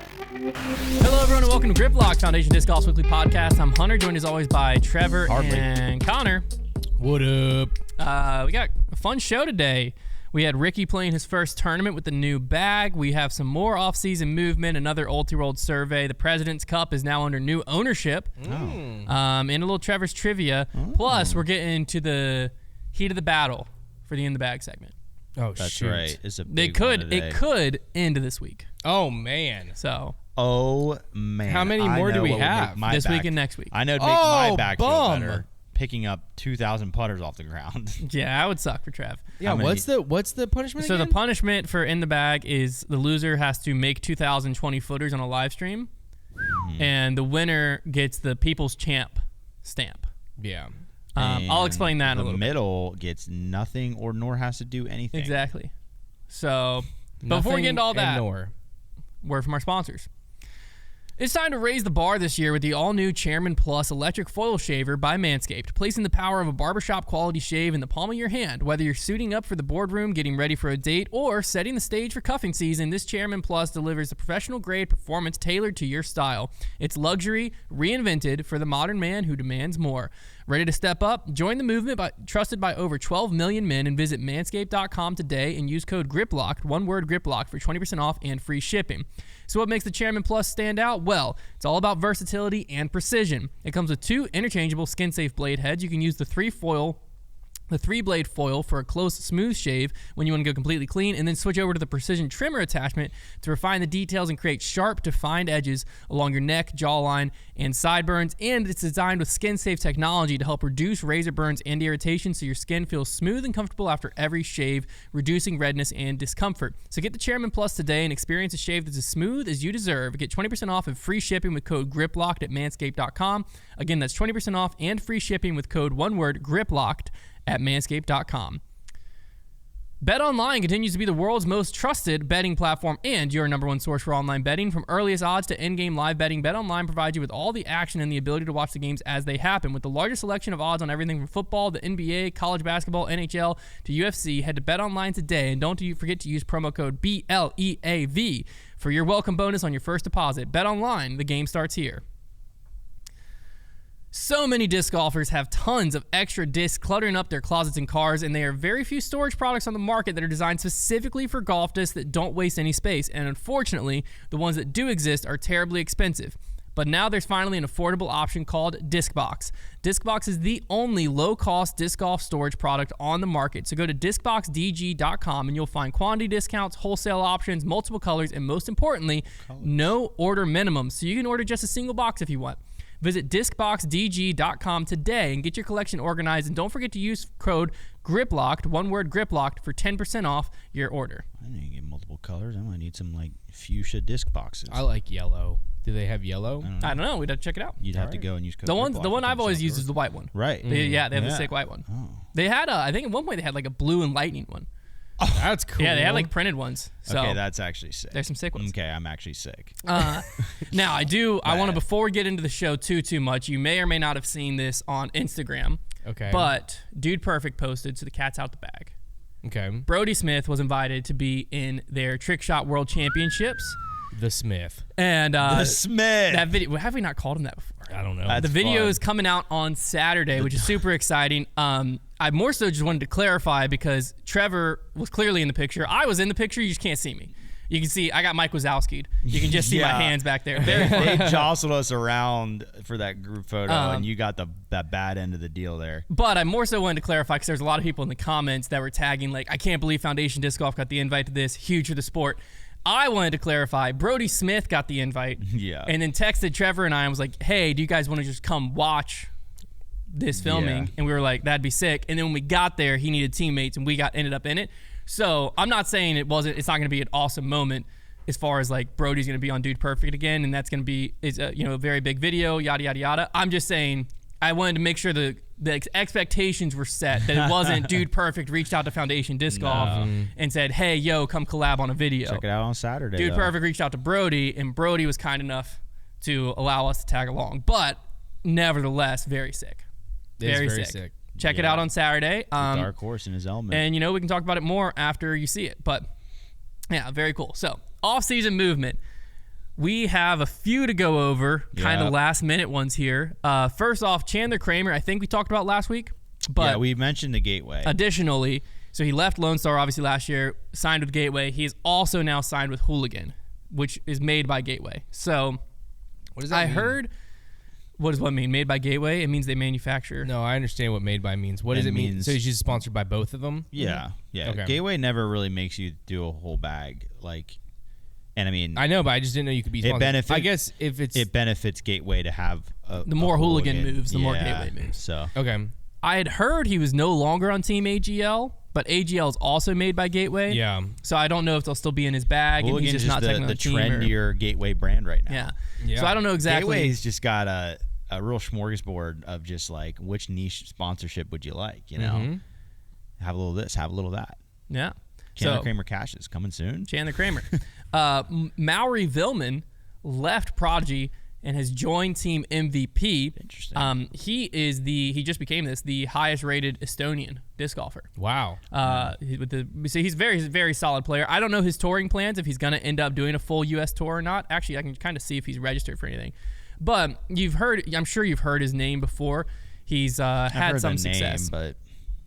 Hello, everyone, and welcome to Grip Lock, Foundation Disc Golf's weekly podcast. I'm Hunter, joined as always by Trevor and Konner. What up? We got a fun show today. We had Ricky playing his first tournament with the new bag. We have some more off-season movement, another Ulti-World survey. The President's Cup is now under new ownership. And a little Trevor's trivia. Plus, we're getting to the heat of the battle for the In the Bag segment. Oh, That's shoot. right. It's a big one today. It could end this week. Oh, man. So Oh, man. How many more do we have? this week and next week. I know it'd make my Oh, back bum. feel better picking up 2,000 putters off the ground. Yeah, that would suck for Trev. Yeah, How many? what's the punishment So again? the punishment for In the Bag is the loser has to make 2,020 footers on a live stream, and the winner gets the People's Champ stamp. Yeah. I'll explain that in a The little bit. middle gets nothing or nor has to do anything. Exactly. So, but before we get into all that, word from our sponsors. It's time to raise the bar this year with the all-new Chairman Plus electric foil shaver by Manscaped, placing the power of a barbershop quality shave in the palm of your hand. Whether you're suiting up for the boardroom, getting ready for a date, or setting the stage for cuffing season, this Chairman Plus delivers the professional-grade performance tailored to your style. It's luxury reinvented for the modern man who demands more. Ready to step up? Join the movement trusted by over 12 million men and visit manscaped.com today and use code GRIPLOCKED, one word GRIPLOCKED, for 20% off and free shipping. So what makes the Chairman Plus stand out? Well, it's all about versatility and precision. It comes with 2 interchangeable skin-safe blade heads. You can use the 3-blade foil for a close, smooth shave when you want to go completely clean, and then switch over to the precision trimmer attachment to refine the details and create sharp, defined edges along your neck, jawline, and sideburns. And it's designed with skin-safe technology to help reduce razor burns and irritation so your skin feels smooth and comfortable after every shave, reducing redness and discomfort. So get the Chairman Plus today and experience a shave that's as smooth as you deserve. Get 20% off and free shipping with code GRIPLOCKED at manscaped.com. Again, that's 20% off and free shipping with code one word GRIPLOCKED at manscaped.com. BetOnline continues to be the world's most trusted betting platform and your number one source for online betting. From earliest odds to in-game live betting, BetOnline provides you with all the action and the ability to watch the games as they happen. With the largest selection of odds on everything from football, the NBA, college basketball, NHL, to UFC, head to BetOnline today and don't forget to use promo code BLEAV for your welcome bonus on your first deposit. BetOnline, the game starts here. So many disc golfers have tons of extra discs cluttering up their closets and cars, and there are very few storage products on the market that are designed specifically for golf discs that don't waste any space. And unfortunately, the ones that do exist are terribly expensive. But now there's finally an affordable option called DiscBox. DiscBox is the only low-cost disc golf storage product on the market. So go to discboxdg.com and you'll find quantity discounts, wholesale options, multiple colors, and most importantly, no order minimums. So you can order just a single box if you want. Visit discboxdg.com today and get your collection organized. And don't forget to use code GRIPLOCKED, one word GRIPLOCKED, for 10% off your order. I need to get multiple colors. I might need some like fuchsia disc boxes. I like yellow. Do they have yellow? I don't know. We'd have to check it out. You'd have to go and use code The GRIPLOCKED one I've for always 10% used off. is the white one. Right. They have the sick white one. Oh. They had, I think at one point they had like a blue and lightning one. Oh, that's cool. Yeah, they had like printed ones. So Okay, that's actually sick. there's some sick ones. Okay, I'm actually sick. Now I want to, before we get into the show too much, you may or may not have seen this on Instagram. Okay. But Dude Perfect posted, so the cat's out the bag. Okay. Brody Smith was invited to be in their Trick Shot World Championships. The Smith. And The Smith. that video, have we not called him that before? I don't know. That's The video fun. is coming out on Saturday, which is super exciting. I more so just wanted to clarify because Trevor was clearly in the picture. I was in the picture. You just can't see me. You can see I got Mike Wazowski'd. You can just see my Yeah. hands back there. Very fun. They jostled us around for that group photo, and you got that bad end of the deal there. But I more so wanted to clarify because there's a lot of people in the comments that were tagging like, I can't believe Foundation Disc Golf got the invite to this. Huge for the sport. I wanted to clarify, Brody Smith got the invite. Yeah. And then texted Trevor and I was like, hey, do you guys want to just come watch this filming? Yeah. And we were like, that'd be sick. And then when we got there, he needed teammates and we ended up in it. So I'm not saying it's not going to be an awesome moment as far as like Brody's going to be on Dude Perfect again. And that's going to be, a very big video, yada, yada, yada. I'm just saying I wanted to make sure the expectations were set, that it wasn't Dude Perfect reached out to Foundation Disc Golf and said, hey, yo, come collab on a video. Check it out on Saturday. Dude though. Perfect reached out to Brody, and Brody was kind enough to allow us to tag along. But nevertheless, very sick. It is very sick. Check it out on Saturday. Dark horse in his element. And, we can talk about it more after you see it. But, yeah, very cool. So, off-season movement. We have a few to go over, kind of last-minute ones here. First off, Chandler Kramer, I think we talked about last week. But we mentioned the Gateway. Additionally, so he left Lone Star, obviously, last year, signed with Gateway. He is also now signed with Hooligan, which is made by Gateway. So what does that mean? Heard... What does what mean? Made by Gateway? It means they manufacture. No, I understand what made by means. What does it mean? So he's just sponsored by both of them? Yeah. Okay. Gateway never really makes you do a whole bag. And I mean, I know, but I just didn't know you could be sponsored. I guess if it benefits Gateway to have the more Hooligan moves, the more Gateway moves. So okay, I had heard he was no longer on Team AGL, but AGL is also made by Gateway. Yeah. So I don't know if they'll still be in his bag. Hooligan's and he's just not the trendier Gateway brand right now. Yeah. So I don't know exactly. Gateway's just got a real smorgasbord of just which niche sponsorship would you like? You know, have a little of this, have a little of that. Yeah. Chandler Kramer Cash is coming soon. Chandler Kramer. Maury Villman left Prodigy and has joined Team MVP. Interesting. He just became the highest rated Estonian disc golfer. Wow. So he's a very, very solid player. I don't know his touring plans, if he's going to end up doing a full U.S. tour or not. Actually, I can kind of see if he's registered for anything. But I'm sure you've heard his name before. He's had some success. But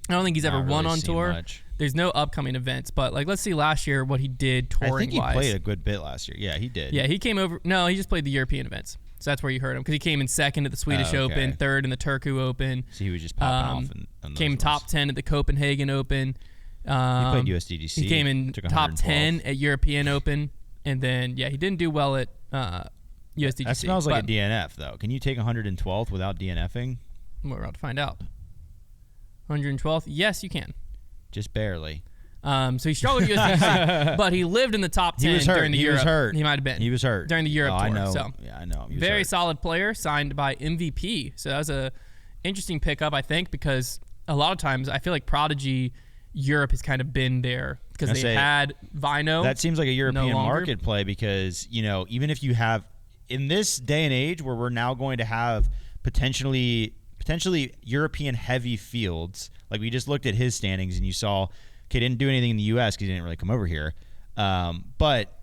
I don't think he's ever won on tour. Much. There's no upcoming events, but let's see last year what he did touring-wise. I think he played a good bit last year. Yeah, he did. Yeah, he came over. No, he just played the European events. So that's where you heard him, because he came in second at the Swedish Open, third in the Turku Open. So he was just popping off. On came ones. top 10 at the Copenhagen Open. He played USDGC. He came in top 10 at European Open, and then he didn't do well at USDGC. That smells like a DNF, though. Can you take 112th without DNFing? We're about to find out. 112th? Yes, you can. Just barely. So he struggled with USDGC, but he lived in the top 10 during the Europe. He was hurt. He might have been. He was hurt. During the Europe tour. I know. So. Yeah, I know. Very solid player, signed by MVP. So that was a interesting pickup, I think, because a lot of times I feel like Prodigy Europe has kind of been there because they had Vino. That seems like a European market play because, even if you have, in this day and age where we're now going to have potentially European heavy fields, like we just looked at his standings and you saw, didn't do anything in the U.S. because he didn't really come over here. But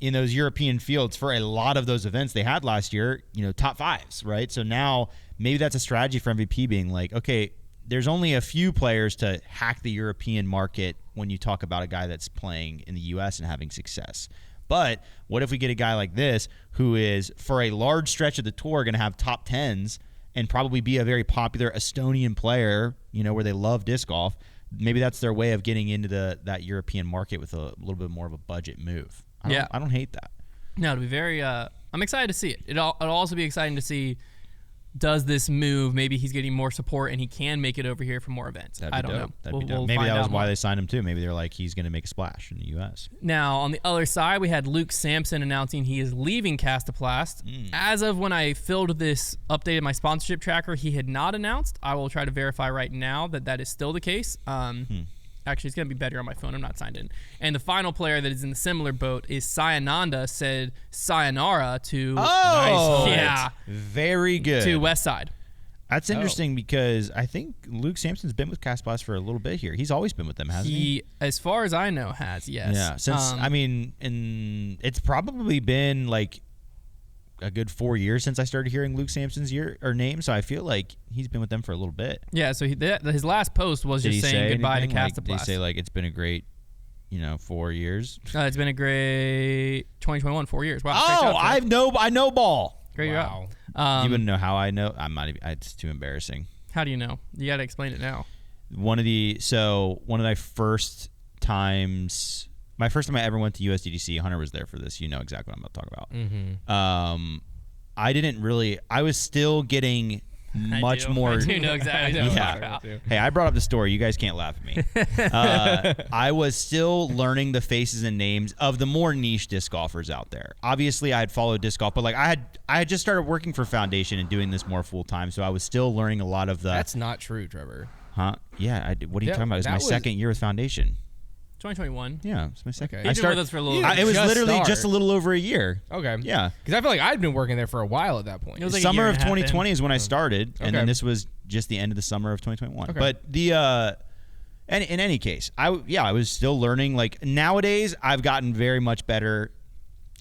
in those European fields, for a lot of those events they had last year, top fives, right? So now maybe that's a strategy for MVP being like, okay, there's only a few players to hack the European market when you talk about a guy that's playing in the U.S. and having success. But what if we get a guy like this who is, for a large stretch of the tour, going to have top 10s and probably be a very popular Estonian player, where they love disc golf? Maybe that's their way of getting into that European market with a little bit more of a budget move. I don't hate that. No, it'll be very. I'm excited to see it. It'll also be exciting to see. Does this move? Maybe he's getting more support and he can make it over here for more events. I don't know. That'd be dope. Maybe that was why they signed him too. Maybe they're like, he's going to make a splash in the U.S. Now, on the other side, we had Luke Sampson announcing he is leaving Castaplast. As of when I filled this, updated my sponsorship tracker, he had not announced. I will try to verify right now that is still the case. Actually, it's going to be better on my phone. I'm not signed in. And the final player that is in the similar boat is Sayananda, said sayonara to... Oh! Yeah. Very good. To Westside. That's interesting because I think Luke Sampson's been with Castaplast for a little bit here. He's always been with them, hasn't he? As far as I know, has, yes. Yeah. Since, it's probably been like a good 4 years since I started hearing Luke Sampson's name, so I feel like he's been with them for a little bit. Yeah, so his last post was just saying goodbye to Castaplast. Did he say, it's been a great, 4 years? It's been a great 2021, 4 years. Wow. Oh, I know ball. Great wow. job. You wouldn't know how I know. I'm not even. It's too embarrassing. How do you know? You got to explain it now. One of my first times... My first time I ever went to USDGC, Hunter was there for this. You know exactly what I'm about to talk about. Mm-hmm. I didn't really... I was still getting much more... I do know exactly what I'm about. Hey, I brought up the story. You guys can't laugh at me. I was still learning the faces and names of the more niche disc golfers out there. Obviously, I had followed disc golf, but I had just started working for Foundation and doing this more full-time, so I was still learning a lot of the... That's not true, Trevor. Huh? Yeah. What are you talking about? It was my second year with Foundation. 2021. Yeah, it's my second. Okay. You've been with us for a little bit. It was literally just a little over a year. Okay. Yeah. Because I feel like I'd been working there for a while at that point. It was like summer of 2020 is when I started, and then this was just the end of the summer of 2021. Okay. But in any case, I was still learning. Nowadays, I've gotten very much better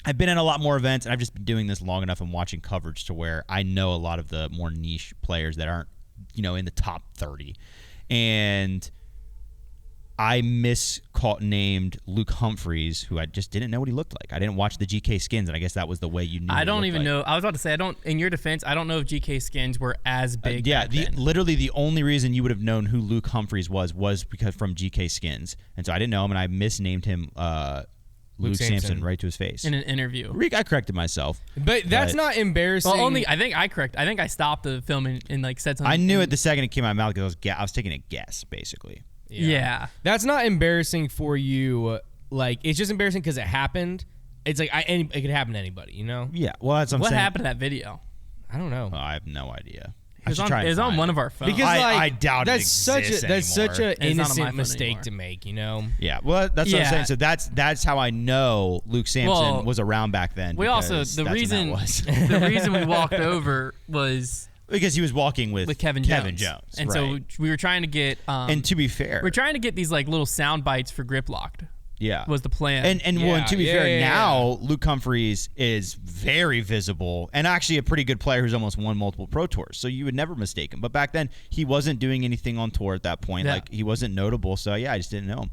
I've been in a lot more events, and I've just been doing this long enough and watching coverage to where I know a lot of the more niche players that aren't, in the top 30. And I named Luke Humphreys, who I just didn't know what he looked like. I didn't watch the GK skins, and I guess that was the way you knew. I don't even know. I was about to say, in your defense, I don't know if GK skins were as big. Literally the only reason you would have known who Luke Humphreys was because from GK skins. And so I didn't know him, and I misnamed him Luke Sampson right to his face. In an interview. I corrected myself. But that's not embarrassing. Well, I think I stopped the film and said something. I knew it the second it came out of my mouth because I was taking a guess, basically. Yeah. That's not embarrassing for you. Like, it's just embarrassing because it happened. It's like it could happen to anybody, Yeah. Well, that's what I'm saying. What happened to that video? I don't know. Well, I have no idea. It was on one of our phones. Because I doubt that's such an innocent mistake anymore to make, Yeah. Well, that's what I'm saying. So that's how I know Luke Sampson was around back then. We also the reason we walked over was because he was walking with Kevin Jones. And so we were trying to get and to be fair, we're trying to get these like little sound bites for grip locked. Yeah. Was the plan. And to be fair, now Luke Humphreys is very visible and actually a pretty good player who's almost won multiple Pro Tours. So you would never mistake him. But back then, he wasn't doing anything on tour at that point. Yeah. Like, he wasn't notable. So, I just didn't know him.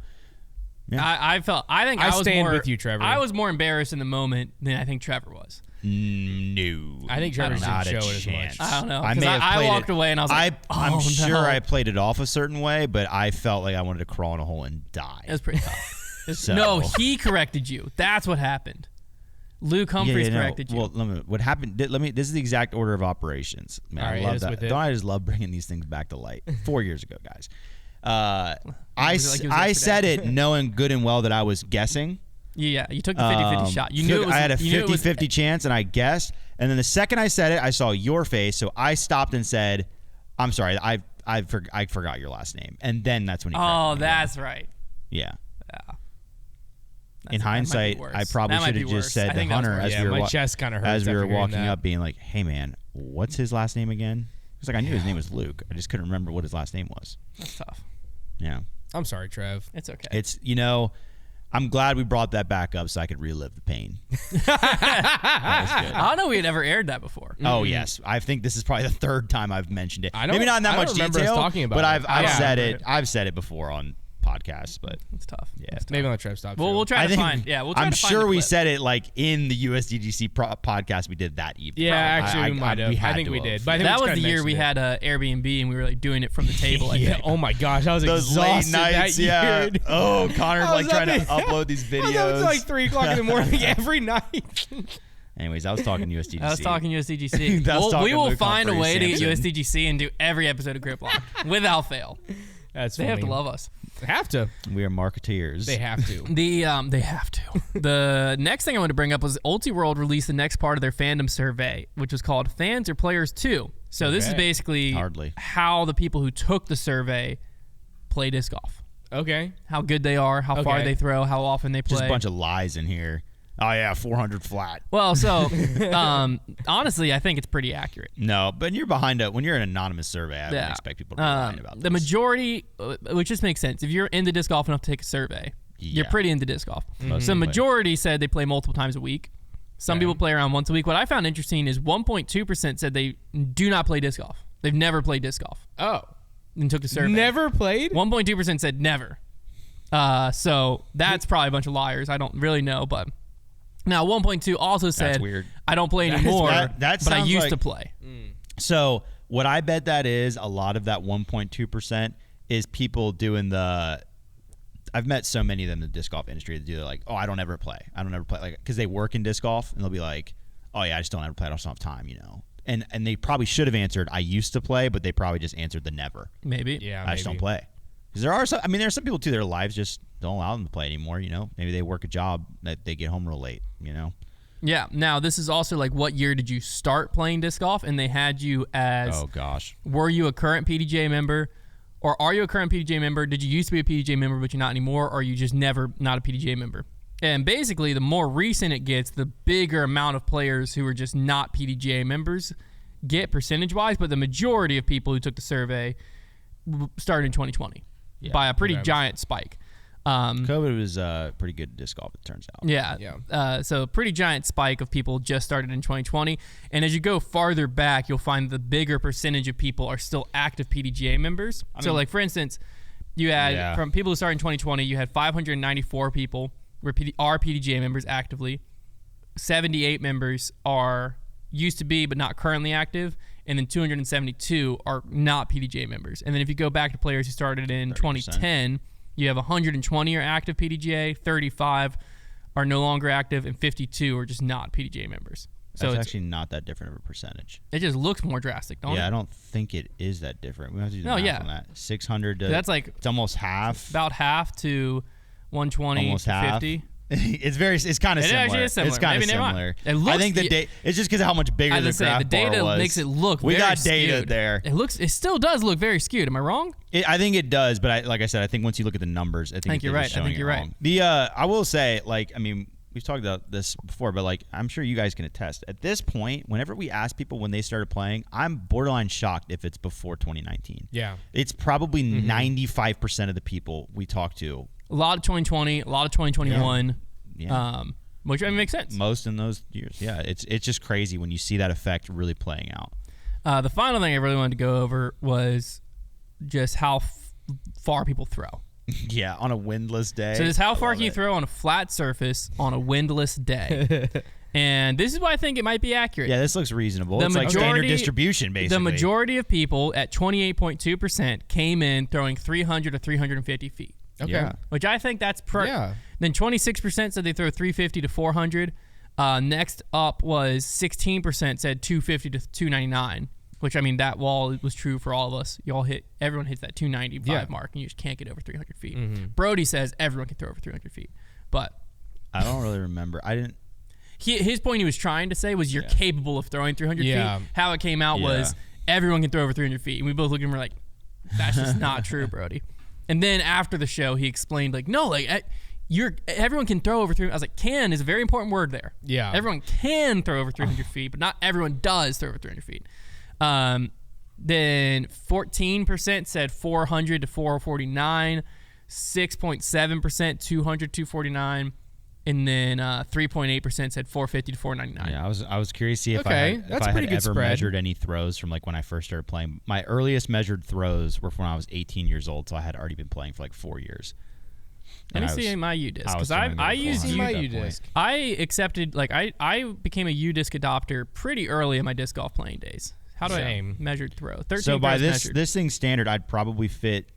Yeah. I stand with you, Trevor. I was more embarrassed in the moment than I think Trevor was. No. I think Trevor didn't show it as much. I don't know. I walked away and I was like, I'm sure I played it off a certain way, but I felt like I wanted to crawl in a hole and die. It was pretty tough. So. No, he corrected you. That's what happened. Luke Humphreys corrected you. Well, what happened? This is the exact order of operations. Man, I love that. Don't I just love bringing these things back to light? 4 years ago, guys. I said it knowing good and well that I was guessing. Yeah, you took the 50-50 shot. You knew it was, I had a 50-50 chance, and I guessed. And then the second I said it, I saw your face, so I stopped and said, "I'm sorry, I forgot your last name." And then that's when he. Oh, that's right. Yeah. In hindsight, I probably should have just said to Hunter my chest kind of hurt as we were walking up, being like, "Hey, man, what's his last name again?" Because I knew his name was Luke. I just couldn't remember what his last name was. That's tough. Yeah. I'm sorry, Trev. It's okay. It's I'm glad we brought that back up so I could relive the pain. That was good. I don't know we had ever aired that before. Oh yes, I think this is probably the third time I've mentioned it. Maybe not in that much detail, talking about but I've said it. I've said it before on podcasts, but it's tough. Yeah, it's tough. Maybe on the Trev Stop. Well, we'll try to find. Yeah, we'll try I'm to find sure we clip. said it like in the USDGC podcast we did that evening. Yeah, actually, we might have. I think we did. But I think that was the year we had Airbnb and we were like doing it from the table. Yeah. Oh my gosh, I was those exhausted late nights. that year. Oh, Konner like trying to upload these videos. It was like 3 o'clock in the morning every night. Anyways, I was talking USDGC. I was talking USDGC. We will find a way to get USDGC and do every episode of Grip Lock without fail. That's they funny. have to love us. They have to. We are marketeers. They have to. They have to. The next thing I want to bring up was Ultiworld released the next part of their fandom survey, which was called Fans or Players 2. So this is basically how the people who took the survey play disc golf. Okay. How good they are, how far they throw, how often they play. Just a bunch of lies in here. Oh, yeah, 400 flat. Well, so honestly, I think it's pretty accurate. No, but you're when you're an anonymous survey, I don't expect people to be lying about this. The majority, which just makes sense. If you're into disc golf enough to take a survey, you're pretty into disc golf. Mm-hmm. So the majority said they play multiple times a week. Some people play around once a week. What I found interesting is 1.2% said they do not play disc golf. They've never played disc golf. Oh. And took the survey. Never played? 1.2% said never. So that's probably a bunch of liars. I don't really know, but... Now, 1.2 also said, I don't play anymore, but I used to play. So what I bet that is, a lot of that 1.2% is people doing I've met so many of them in the disc golf industry that do like, oh, I don't ever play. Like, because they work in disc golf, and they'll be like, oh, yeah, I just don't ever play. I just don't have time, And they probably should have answered, I used to play, but they probably just answered the never. Maybe. Yeah, I just don't play. Because there are some people, too, their lives just don't allow them to play anymore, Maybe they work a job that they get home real late, Yeah. Now, this is also like, what year did you start playing disc golf? And they had you as... Oh, gosh. Were you a current PDGA member? Or are you a current PDGA member? Did you used to be a PDGA member, but you're not anymore? Or are you just never not a PDGA member? And basically, the more recent it gets, the bigger amount of players who are just not PDGA members get percentage-wise. But the majority of people who took the survey started in 2020 by a pretty giant spike. COVID was pretty good disc golf, it turns out. Yeah. So pretty giant spike of people just started in 2020. And as you go farther back, you'll find the bigger percentage of people are still active PDGA members. So like, for instance, you had from people who started in 2020, you had 594 people are PDGA members actively. 78 members are used to be but not currently active. And then 272 are not PDGA members. And then if you go back to players who started in 2010, you have 120 are active PDGA, 35 are no longer active, and 52 are just not PDGA members. So it's actually not that different of a percentage. It just looks more drastic, don't it? Yeah, I don't think it is that different. We have to do the math on that. 600 to that's like it's almost half. About half to 120 almost to half. 50. It's kind of similar. Actually is similar. It's kind of similar. I think the data. It's just because of how much bigger the graph bar was. The data makes it look. We very got data skewed. there. It still does look very skewed. Am I wrong? I think it does, but like I said, I think once you look at the numbers, I think you're right. I think you're right. I will say, like, I mean, we've talked about this before, but like, I'm sure you guys can attest. At this point, whenever we ask people when they started playing, I'm borderline shocked if it's before 2019. Yeah, it's probably 95% of the people we talk to. A lot of 2020, a lot of 2021. Yeah. Which I mean, makes sense. Most in those years. Yeah, it's just crazy when you see that effect really playing out. The final thing I really wanted to go over was just how far people throw. Yeah, on a windless day. So just how far can you throw on a flat surface on a windless day? And this is why I think it might be accurate. Yeah, this looks reasonable. It's like standard distribution, basically. The majority of people at 28.2% came in throwing 300 to 350 feet. Okay. Yeah. Which I think that's Then 26% said they throw 350 to 400. Next up was 16% said 250 to 299, which I mean that wall was true for all of us. Everyone hits that 295 mark, and you just can't get over 300 feet. Mm-hmm. Brody says everyone can throw over 300 feet, but I don't really remember. I didn't. His point he was trying to say was you're capable of throwing 300 feet. How it came out was everyone can throw over 300 feet, and we both looked at him and were like, that's just not true, Brody. And then after the show, he explained, like, no, like, everyone can throw over 300. I was like, can is a very important word there. Yeah. Everyone can throw over 300 feet, but not everyone does throw over 300 feet. Then 14% said 400 to 449, 6.7% 200 249, and then 3.8% said 450 to 499. Yeah, I was curious to see if I had ever measured any throws from like when I first started playing. My earliest measured throws were when I was 18 years old, so I had already been playing for like 4 years. Let me see my U-Disc, because I used my U-Disc. I accepted, like, I became a U-Disc adopter pretty early in my disc golf playing days. How do I measure throw? 13 so by this thing's standard, I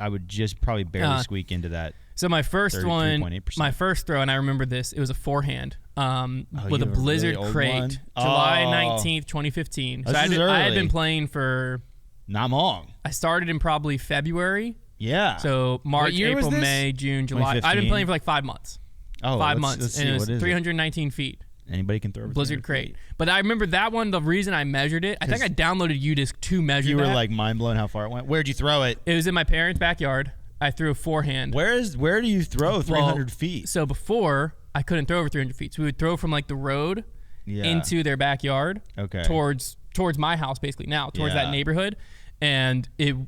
would just probably barely squeak into that. So my first throw, and I remember this, it was a forehand with a Blizzard crate, July 19th, 2015. So I had been playing for not long. I started in probably February. Yeah. So March, April, May, June, July. I've been playing for like 5 months. Oh, 5 months. And it was 319 feet. Anybody can throw Blizzard crate. But I remember that one, the reason I measured it, I think I downloaded U-Disc to measure You were that. like mind blown how far it went. Where'd you throw it? It was in my parents' backyard. I threw a forehand. Where do you throw 300 feet? So before, I couldn't throw over 300 feet. So we would throw from like the road into their backyard. Okay. Towards my house, basically now, towards that neighborhood. And to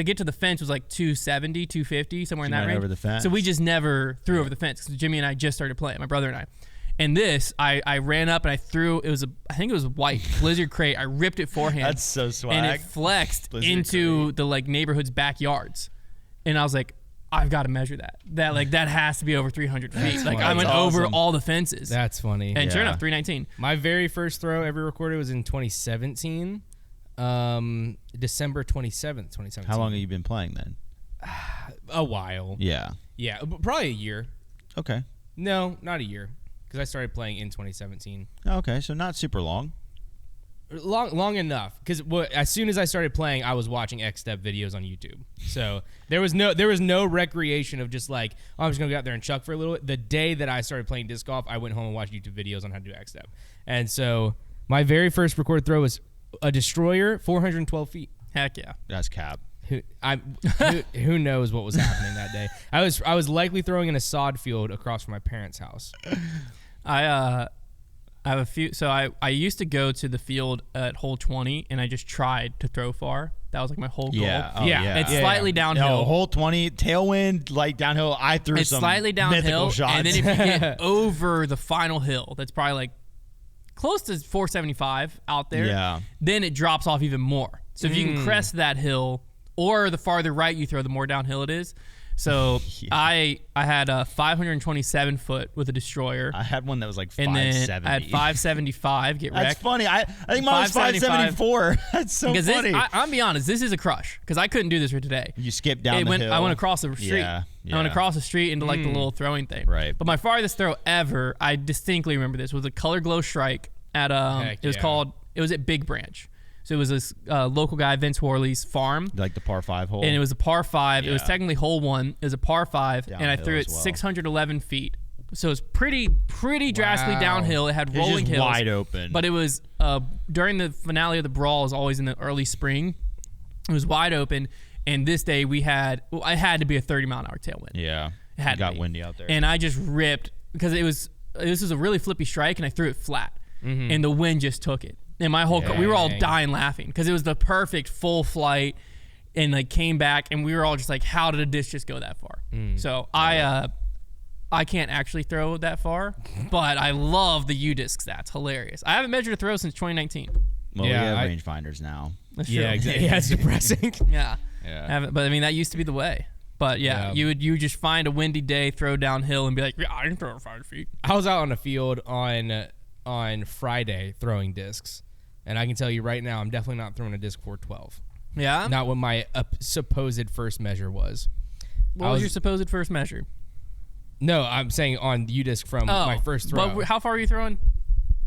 get to the fence was like 270, 250, somewhere in that range. Over the fence. So we just never threw over the fence because Jimmy and I just started playing, my brother and I. And this, I ran up and I threw. I think it was white Blizzard crate. I ripped it forehand. That's so swag. And it flexed into the like neighborhood's backyards. And I was like, I've got to measure that. That has to be over 300 feet. That's like funny. I went over all the fences. That's funny. And sure enough, 319. My very first throw ever recorded was in 2017. December 27th, 2017. How long have you been playing then? A while. Yeah. Yeah, probably a year. Okay. No, not a year, because I started playing in 2017. Okay, so not super long. Long enough, because as soon as I started playing, I was watching X-Step videos on YouTube. So there was no recreation of just like, oh, I'm just gonna go out there and chuck for a little bit. The day that I started playing disc golf, I went home and watched YouTube videos on how to do X-Step. And so my very first recorded throw was a destroyer, 412 feet. Heck yeah. That's cap. Who knows what was happening that day? I was likely throwing in a sod field across from my parents' house. I have a few. So I used to go to the field at hole 20, and I just tried to throw far. That was like my whole goal. Yeah. Oh, Yeah. It's slightly downhill. No, hole 20, tailwind, like downhill. I threw It's some slightly downhill, mythical shots. and then if you get over the final hill, that's probably like close to 475 out there. Then it drops off even more. So if you can crest that hill, or the farther right you throw, the more downhill it is. So I had a 527 foot with a destroyer. I had one that was like 570. 570. And then I had 575 get wrecked. That's funny. I think mine was 574. That's so funny. I'm be honest, this is a crush because I couldn't do this for today. You skipped down the hill. I went across the street. Yeah. I went across the street into like the little throwing thing. Right. But my farthest throw ever, I distinctly remember this, was a color glow strike at it was at Big Branch. So it was this local guy, Vince Worley's farm. Like the par 5 hole. And it was a par 5. Yeah. It was technically hole 1. It was a par 5, Downhill and I threw it 611 feet. So it was pretty drastically downhill. It had rolling hills. Wide open. But it was during the finale of the Brawl, is always in the early spring. It was wide open, and this day I had to be a 30-mile-an-hour tailwind. Yeah. It got windy out there. And I just ripped because this was a really flippy strike, and I threw it flat, and the wind just took it. And my whole we were all dying laughing because it was the perfect full flight, and like came back, and we were all just like, how did a disc just go that far? So I can't actually throw that far, but I love the U-disc stats. Hilarious. I haven't measured a throw since 2019. Well, we have rangefinders now. That's true. Yeah, exactly. Yeah, it's depressing. Yeah. But I mean, that used to be the way. But you would just find a windy day, throw downhill, and be like, yeah, I can throw 5 feet. I was out on the field on Friday throwing discs, and I can tell you right now, I'm definitely not throwing a disc 412. Yeah? Not what my supposed first measure was. What was your supposed first measure? No, I'm saying on U-disc from my first throw. But how far were you throwing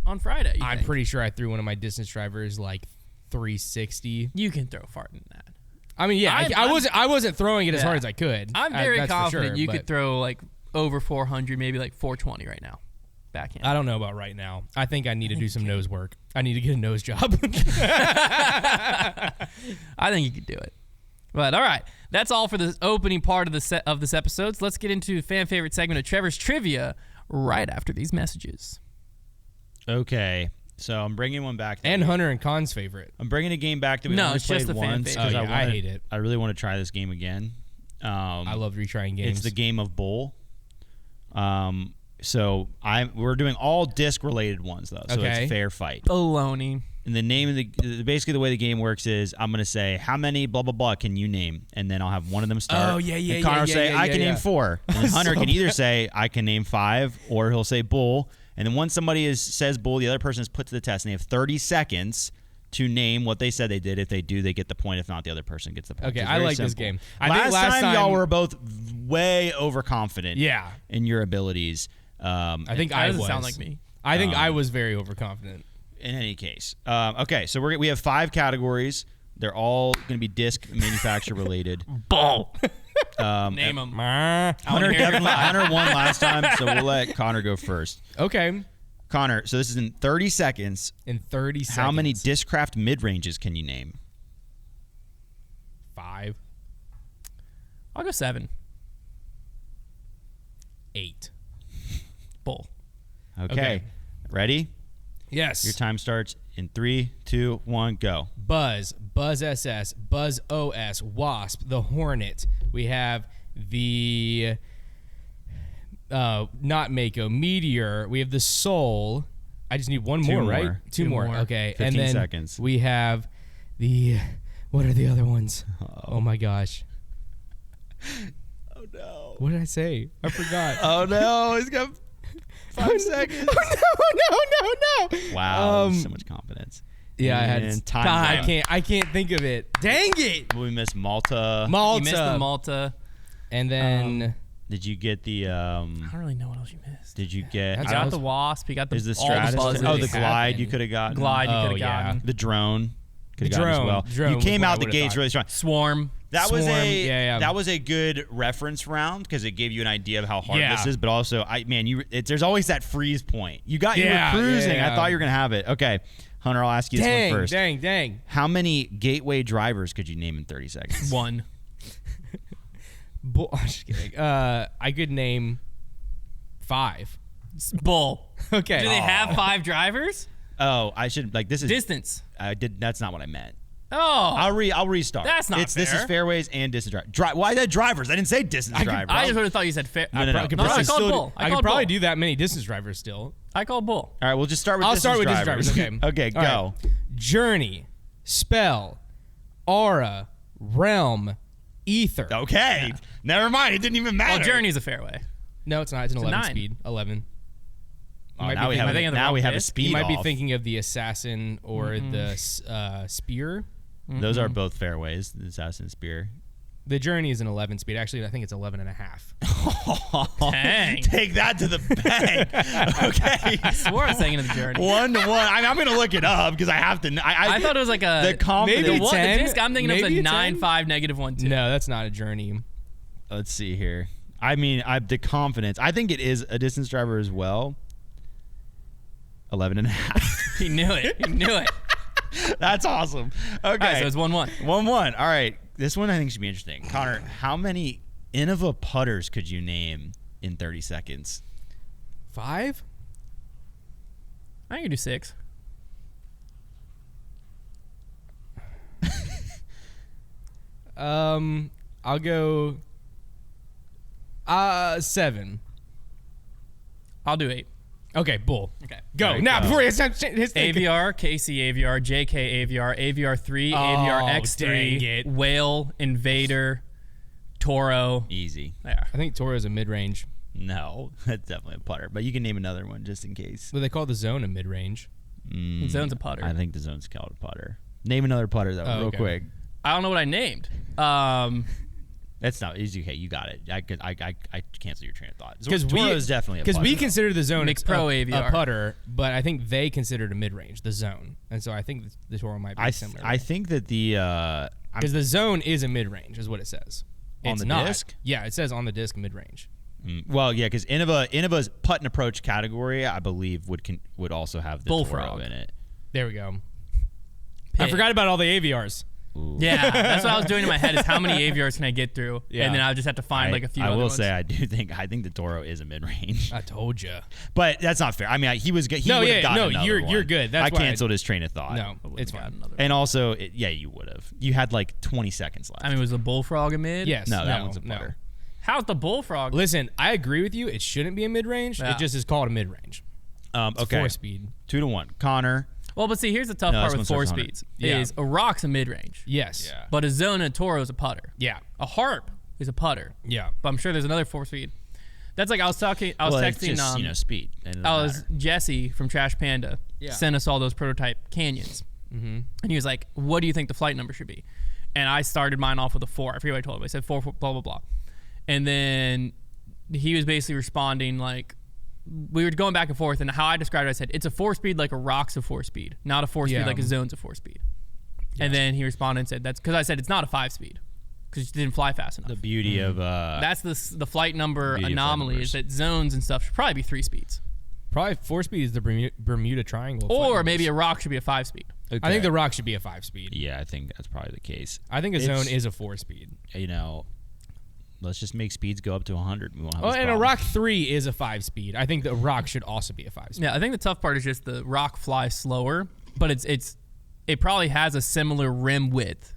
on Friday? I'm pretty sure I threw one of my distance drivers like 360. You can throw farther than that. I mean, yeah, I wasn't throwing it as hard as I could. I'm very confident you could throw like over 400, maybe like 420 right now. Backhand. I don't know about right now. I think I need to do some nose work. I need to get a nose job. I think you could do it. But all right, that's all for the opening part of this episode. So let's get into fan favorite segment of Trevor's Trivia right after these messages. Okay, so I'm bringing one back. And Hunter and Khan's favorite. I'm bringing a game back that we only played once because I hate it. I really want to try this game again. I love retrying games. It's the game of Bull. So we're doing all disc related ones though. So it's fair fight. Baloney. And the name of basically the way the game works is I'm gonna say how many blah blah blah can you name, and then I'll have one of them start. Oh yeah. And Konner will say I can name 4, and then Hunter can either say I can name 5, or he'll say Bull. And then once somebody says Bull, the other person is put to the test, and they have 30 seconds to name what they said they did. If they do, they get the point. If not, the other person gets the point. Okay, I like this game. Last time y'all were both way overconfident. Yeah. In your abilities. I think I was. Sound like me. I think I was very overconfident. In any case, okay. So we have 5 categories. They're all going to be disc manufacturer related. Bull. Name them. Hunter won last time, so we'll let Konner go first. Okay. Konner, so this is in 30 seconds. In 30 seconds. How many Discraft mid-ranges can you name? 5. I'll go 7. 8. Bull. Okay. Ready? Yes. Your time starts in 3, 2, 1, go. Buzz SS, Buzz OS, Wasp, the Hornet. We have the not Mako, Meteor. We have the Soul. I just need one more, right? Two more. Okay. 15 and then seconds. We have the what are the other ones? Oh my gosh. Oh no. What did I say? I forgot. Oh no. He's got 5 seconds. Oh no. Wow. So much confidence. Yeah, I had time. I can't think of it. Dang it. We missed Malta. You missed the Malta. And then did you get the I don't really know what else you missed. Did you get You got the Wasp, you got the is the Stratus? The Glide you could have gotten. Glide you could have gotten. The Drone could have gotten as well. You came out the gates really strong. Swarm. That was a good reference round because it gave you an idea of how hard this is, but also there's always that freeze point. You were cruising. I thought you were gonna have it. Okay. Hunter, I'll ask you this one first. Dang. How many gateway drivers could you name in 30 seconds? 1. I'm just kidding. I could name 5. Bull. Okay. Do they have 5 drivers? Oh, I should this is distance. That's not what I meant. Oh, I'll restart. That's not fair. This is fairways and distance drivers. Why that drivers? I didn't say distance drivers. I just would have thought you said fair. No. I called bull. I could probably do that many distance drivers still. I called bull. All right, we'll just start with I'll distance start with drivers. distance drivers. Okay. Okay, go. All right. Journey, Spell, Aura, Realm, Ether. Okay. Never mind. It didn't even matter. Well, Journey's a fairway. No, it's not. It's an 11 9. speed. 11. Oh, now we have a speed You might be off. thinking of the Assassin or the Spear. Those are both fairways, the Assassin Spear. The Journey is an 11 speed. Actually, I think it's 11 and a half. Dang. Take that to the bank. Okay. I swore I was saying in the Journey. 1 to 1. I'm going to look it up because I have to. I thought it was like a the confidence. maybe the 10, disc, I'm thinking it was a maybe 9.5 -1 2. No, that's not a Journey. Let's see here. I mean, the confidence. I think it is a distance driver as well. 11 and a half. He knew it. He knew it. That's awesome. Okay. All right, so it's 1-1. 1-1. All right. This one I think should be interesting. Konner, how many Innova putters could you name in 30 seconds? 5? I think you do 6. I'll go 7. I'll do 8. Okay, bull. Okay. Go. All right, Now, go. before his thing. AVR, KC AVR, JK AVR, AVR3, AVR dang X3, it. Whale, Invader, Toro. Easy. There. I think Toro is a mid-range. No, that's definitely a putter. But you can name another one just in case. But they call the Zone a mid-range. Zone's a putter. I think the zone's called a putter. Name another putter though, real okay. quick. I don't know what I named. That's not easy. Okay, you got it. I cancel your train of thought. Because Toro is definitely a putter. because we consider the Zone Mixed Pro a AVR. putter, but I think they consider it a mid-range, the Zone, and so I think the Toro might be similar. I think that the because the Zone is a mid-range, is what it says. On It's the not. disc? Yeah, it says on the disc mid-range. well, yeah, because Innova's putt and approach category, I believe, would also have the Bullfrog. Toro in it. There we go. Pit. I forgot about all the AVRs. Ooh. Yeah, that's what I was doing in my head is how many AVRs can I get through? Yeah. And then I'll just have to find like a few I other will ones. say I think the Toro is a mid range, I told you. but that's not fair. I mean, he would have No, gotten another you're one. good. That's I why canceled his train of thought. No, it's Got fine. another And also, you would have. You had like 20 seconds left. I mean, was the Bullfrog a mid? Yes. no, that one's a no. putter. How's the Bullfrog? Listen, I agree with you. It shouldn't be a mid-range. Yeah. It just is called a mid-range. It's Okay, 4-speed. 2-1. Konner. Well, but see, here's the tough No, part this with one 4 starts 100. speeds. Yeah. Is a rock's a mid-range. Yes. Yeah. But a zone and a Toro is a putter. Yeah. A harp is a putter. Yeah. But I'm sure there's another 4-speed. That's like I was texting. It's just, speed. It doesn't matter. Jesse from Trash Panda sent us all those prototype canyons, and he was like, "What do you think the flight number should be?" And I started mine off with a 4. I forget what I told him. I said 4, blah blah blah, and then he was basically responding like, we were going back and forth, and how I described it, I said it's a 4-speed like a rock's a 4-speed, not a 4-speed Yeah. like a zone's a 4-speed. And then he responded and said that's because I said it's not a 5-speed because it didn't fly fast enough. The beauty of That's the flight number Beauty of flight anomaly numbers. is that zones and stuff should probably be 3 speeds. Probably 4-speed is the Bermuda Triangle. of flight Or numbers. maybe a rock should be a 5-speed. okay. I think the Rock should be a 5-speed. Yeah, I think that's probably the case. I think a It's- Zone is a 4-speed. Let's just make speeds go up to 100. We won't have Oh, this and a problem. Rock 3 is a 5-speed. I think the Rock should also be a 5-speed. Yeah, I think the tough part is just the rock flies slower, but it probably has a similar rim width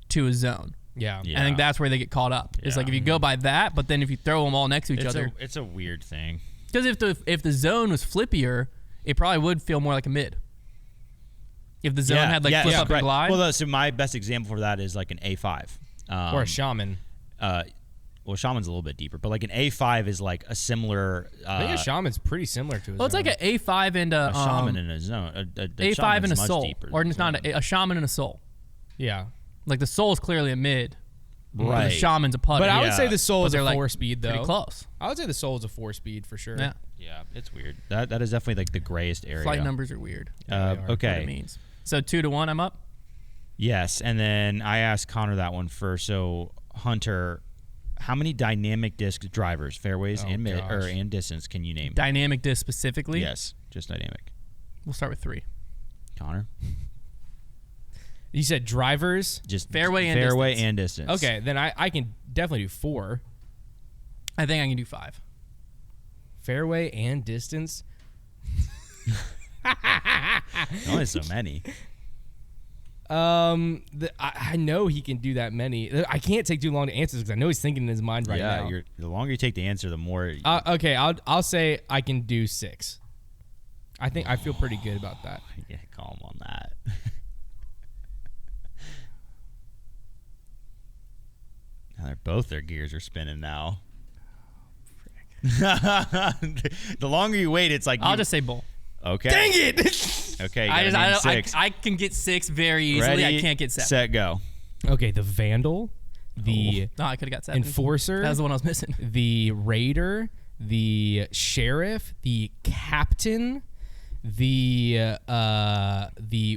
to a zone. Yeah. Yeah. I think that's where they get caught up. It's Yeah. like if you go by that, but then if you throw them all next to each other, It's a weird thing. because if the zone was flippier, it probably would feel more like a mid. If the zone had like flip up and glide. Well, so my best example for that is like an A5. Or a Shaman. Well, Shaman's a little bit deeper, but like an A5 is like a similar. I think a Shaman's pretty similar to a well, it's Zone. like an A5 and a Shaman in a zone. A A5 Shaman's and a much soul, deeper or than it's not Zone. a shaman and a soul. Yeah. Like the soul is clearly a mid, but Right. the shaman's a putter. But I would Yeah. say the Soul But is a they're, like, 4-speed, though. pretty close. I would say the Soul is a 4-speed for sure. Yeah, Yeah, it's weird. That is definitely like the grayest area. flight numbers are weird. they are. What it Okay. means. So 2-1, I'm up. Yes, and then I asked Konner that one first. So Hunter, how many dynamic disc drivers, fairways Oh, and mid gosh. and distance can you name? Dynamic disc specifically. Yes, just dynamic. We'll start with 3. Konner, You said drivers? just Fairway and distance. and distance. Okay, then I can definitely do 4. I think I can do 5. Fairway and distance? Only so many. I know he can do that many. I can't take too long to answer because I know he's thinking in his mind right now. Yeah, the longer you take the answer, the more. Okay, I'll say I can do 6. I think I feel pretty good about that. Yeah, calm on that. Now both their gears are spinning now. The longer you wait, it's like I'll just say bull. Okay. Dang it! Okay. I can get 6 very easily. Ready, I can't get 7. Set, go. Okay, the Vandal, the No, I could have got 7. Enforcer. That was the one I was missing. The Raider, the Sheriff, the Captain, the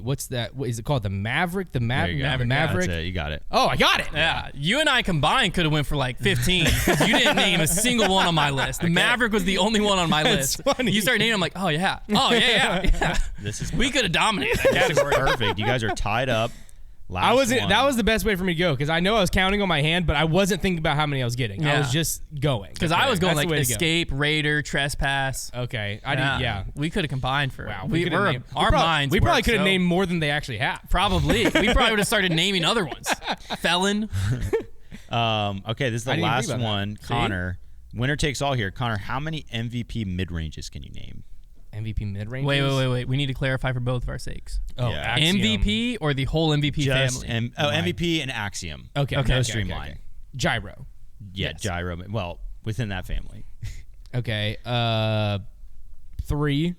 what's that? What is it called? The Maverick. The Maverick. That's it. You got it. Oh, I got it. Yeah, you and I combined could have went for like 15 because you didn't name a single one on my list. The Maverick was the only one on my list. Funny. You start naming, I'm like, oh yeah, yeah. We could have dominated that category. Perfect. You guys are tied up. Last one. That was the best way for me to go because I know I was counting on my hand, but I wasn't thinking about how many I was getting. Yeah. I was just going Because I was going That's like the way to go. Escape, Raider, Trespass. Okay, I didn't. Yeah, we could have combined for. wow. We probably could have named more than they actually have. Probably. We probably would have started naming other ones. Felon. Okay, this is the last one. Konner. Winner takes all here. Konner, how many MVP mid-ranges can you name? MVP mid-range. Wait. We need to clarify for both of our sakes. Oh, Yeah. Axiom. MVP or the whole MVP family? MVP and Axiom. Okay. No streamline. Okay. Gyro. Yeah, Yes. Gyro. Well, within that family. Okay. 3.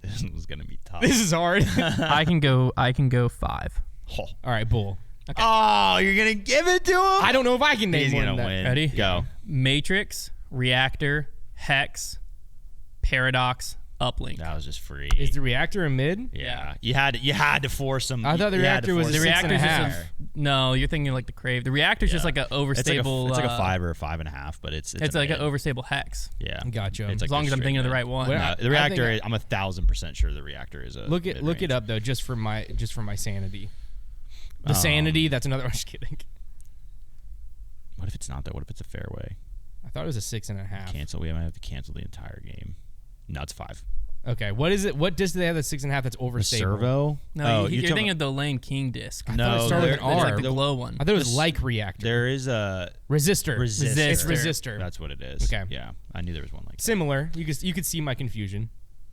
This was gonna be tough. This is hard. I can go 5. Oh. All right, Bull. Okay. Oh, you're gonna give it to him? I don't know if I can name He's more gonna than that. win. Ready? Go. Matrix, Reactor, Hex, Paradox, Uplink. That was just free. Is the reactor a mid? Yeah. You had to force him. I thought the reactor was The reactor's 6.5. just no. You're thinking like the Crave. The reactor's just like an overstable. It's like a 5 or a 5.5, but it's like mid. an overstable Hex. Yeah. Gotcha. It's As like long a as I'm straight thinking of the mid. right one. Well, No, the I reactor. think I'm 1,000% sure the reactor is a. Look it mid-range. up though, just for my sanity. The sanity. That's another. I'm just kidding. What if it's not that? What if it's a fairway? I thought it was a 6.5. Cancel. We might have to cancel the entire game. No, it's 5. Okay. What is it? What disc do they have that's 6.5 that's overstable? The servo. No, Oh, you're talking thinking of the Lane King disc. thought it No, started with there- an R. It's like the the- glow one. I thought it was like reactor. There is a Resistor. resistor. It's resistor. That's what it is. Okay. Yeah, I knew there was one like that. Similar. You could see my confusion.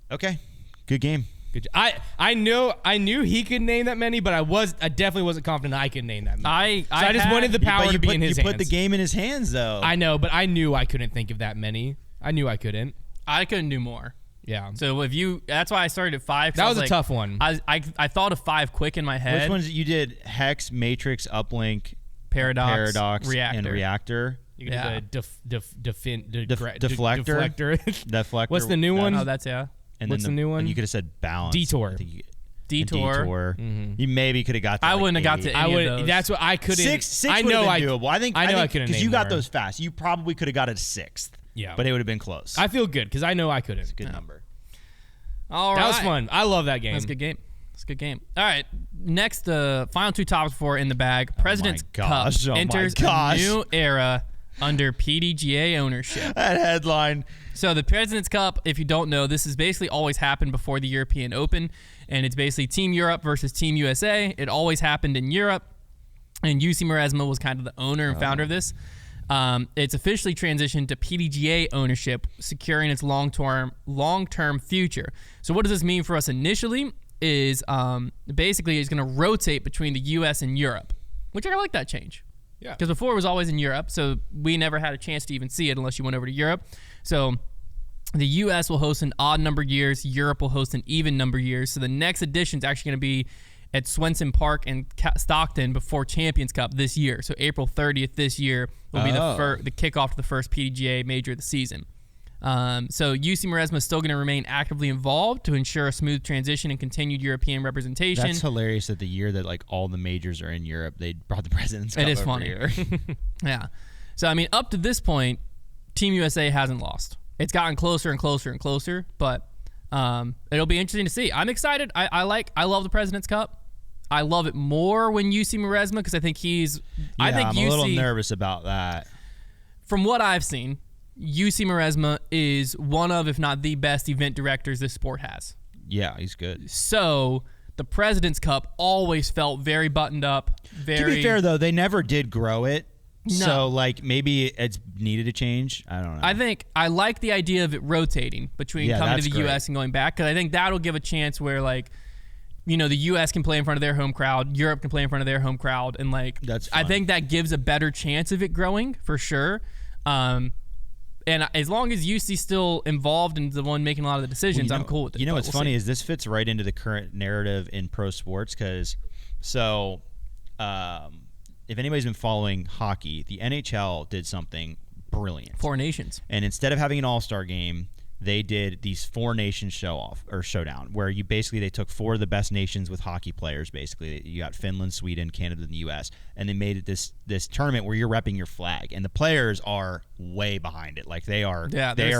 Okay. Good game. Good. I knew he could name that many, but I definitely wasn't confident I could name that many. I just wanted the power But to be in his You hands. put the game in his hands, though. I know, but I knew I couldn't think of that many. I knew I couldn't. I couldn't do more. Yeah. So that's why I started at 5. That was a tough one. I thought of 5 quick in my head. Which ones you did? Hex, Matrix, Uplink, Paradox, Reactor. and Reactor. You could Yeah. do the Deflector. deflector. What's the new one? Oh, that's yeah. And What's then the new one? And you could have said balance. Detour. I think you- Detour. Detour. You maybe could have got. To I like wouldn't have got 8. to I any would. of those. That's what I couldn't. Six I would know have been doable. I think I couldn't because you name got more. those fast. You probably could have got it 6th. Yeah. But it would have been close. I feel good because I know I couldn't. Good number. All right. That was fun. I love that game. That's a good game. That's a good game. All right. Next, the final 2 topics for in the bag. President's gosh. Cup Oh my enters gosh. a new era under PDGA ownership. That headline. So the President's Cup, if you don't know, this has basically always happened before the European Open, and it's basically Team Europe versus Team USA. It always happened in Europe, and Jussi Maresma was kind of the owner and founder of this. It's officially transitioned to PDGA ownership, securing its long-term future. So what does this mean for us initially is basically it's going to rotate between the U.S. and Europe, which I like that change. Yeah. Because before it was always in Europe, so we never had a chance to even see it unless you went over to Europe. So the U.S. will host an odd number years. Europe will host an even number years. So the next edition is actually going to be at Swenson Park in Stockton before Champions Cup this year. So April 30th this year will be the kickoff to the first PDGA major of the season. So Jussi Maresma is still going to remain actively involved to ensure a smooth transition and continued European representation. That's hilarious that the year that like all the majors are in Europe, they brought the President's Cup It is over funny. here. Yeah. So, I mean, up to this point, Team USA hasn't lost. It's gotten closer and closer and closer, but it'll be interesting to see. I'm excited. I love the President's Cup. I love it more when Jussi Maresma because I think I'm a little nervous about that. From what I've seen, Jussi Maresma is one of, if not the best event directors this sport has. Yeah, he's good. So The President's Cup always felt very buttoned up. To be fair, though, they never did grow it. No. So, like, maybe it's needed a change. I don't know. I think I like the idea of it rotating between coming to the U.S. and going back, because I think that'll give a chance where, like, you know, the U.S. can play in front of their home crowd, Europe can play in front of their home crowd, and, like, that's fun. I think that gives a better chance of it growing for sure. And as long as UC's still involved and the one making a lot of the decisions, I'm cool with it. You know what's funny is this fits right into the current narrative in pro sports, because if anybody's been following hockey, the NHL did something brilliant. 4 nations. And instead of having an all-star game, they did these 4 nations showdown, where they took 4 of the best nations with hockey players. Basically, you got Finland, Sweden, Canada, and the U.S., and they made it this tournament where you're repping your flag, and the players are way behind it. Like they are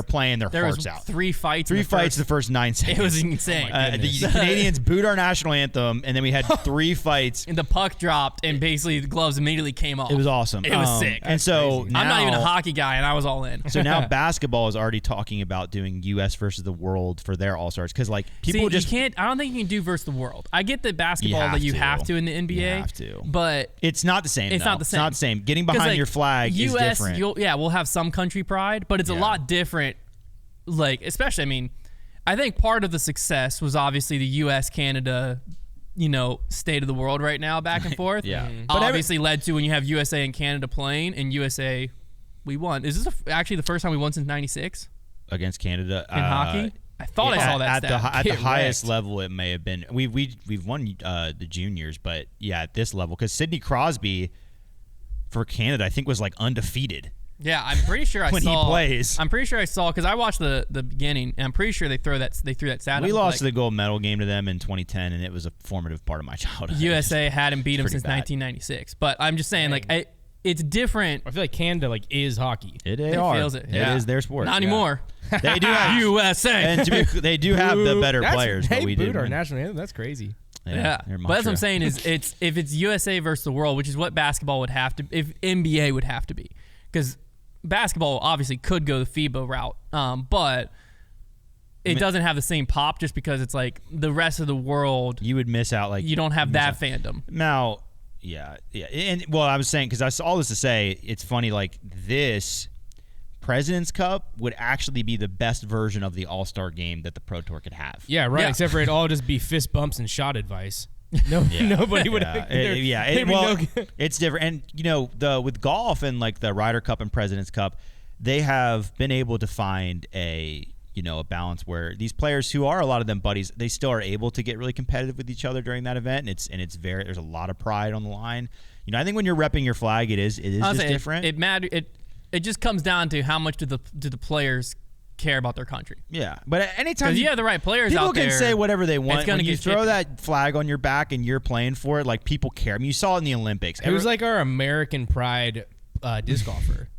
playing their hearts out. 3 fights. The first 9 seconds. It was insane. The Canadians booed our national anthem, and then we had 3 fights. And the puck dropped, and basically the gloves immediately came off. It was awesome. It was sick. And so now, I'm not even a hockey guy, and I was all in. So now basketball is already talking about doing U.S. versus the world for their all-stars, because like people you can't. I don't think you can do versus the world. I get the basketball that you have to in the NBA. You have to, but it's not the same. It's not the same. It's not the same. Getting behind your flag is different. We'll have some country pride, but it's a lot different. Like, especially, I mean, I think part of the success was obviously the U.S. Canada, state of the world right now, back and forth. But obviously led to when you have USA and Canada playing, and USA, we won. Is this actually the first time we won since '96 against Canada in hockey? I thought I saw that at the highest level. It may have been we've won the juniors, but at this level, because Sidney Crosby for Canada, I think, was like undefeated. Yeah, I'm pretty sure when he plays. I'm pretty sure I saw, because I watched the beginning, and I'm pretty sure they threw that stat. We lost the gold medal game to them in 2010, and it was a formative part of my childhood. USA hadn't beat them since 1996, but I'm just saying, it's different. I feel like Canada is hockey. It feels it. It is their sport. Not anymore. They do have USA, and they do have the better players. But we did our national anthem. That's crazy. Yeah. But that's what I'm saying is if it's USA versus the world, which is what basketball would have to, if NBA would have to be, because basketball obviously could go the FIBA route, but it doesn't have the same pop, just because it's like the rest of the world. You would miss out. Like, you don't have that fandom. Now, yeah. And well, I was saying, because I saw all this to say, it's funny, like this President's Cup would actually be the best version of the All-Star game that the Pro Tour could have. Yeah, right. Yeah. Except for it all just be fist bumps and shot advice. Nobody would. It's different. And with golf and like the Ryder Cup and President's Cup, they have been able to find a balance where these players, who are a lot of them buddies, they still are able to get really competitive with each other during that event, and it's there's a lot of pride on the line. I think when you're repping your flag, it is just different. It just comes down to how much do the players care about their country. Yeah, but anytime you have the right players out there, people can say whatever they want. When you throw that flag on your back and you're playing for it, like, people care. I mean, you saw it in the Olympics. Who's like our American pride disc golfer?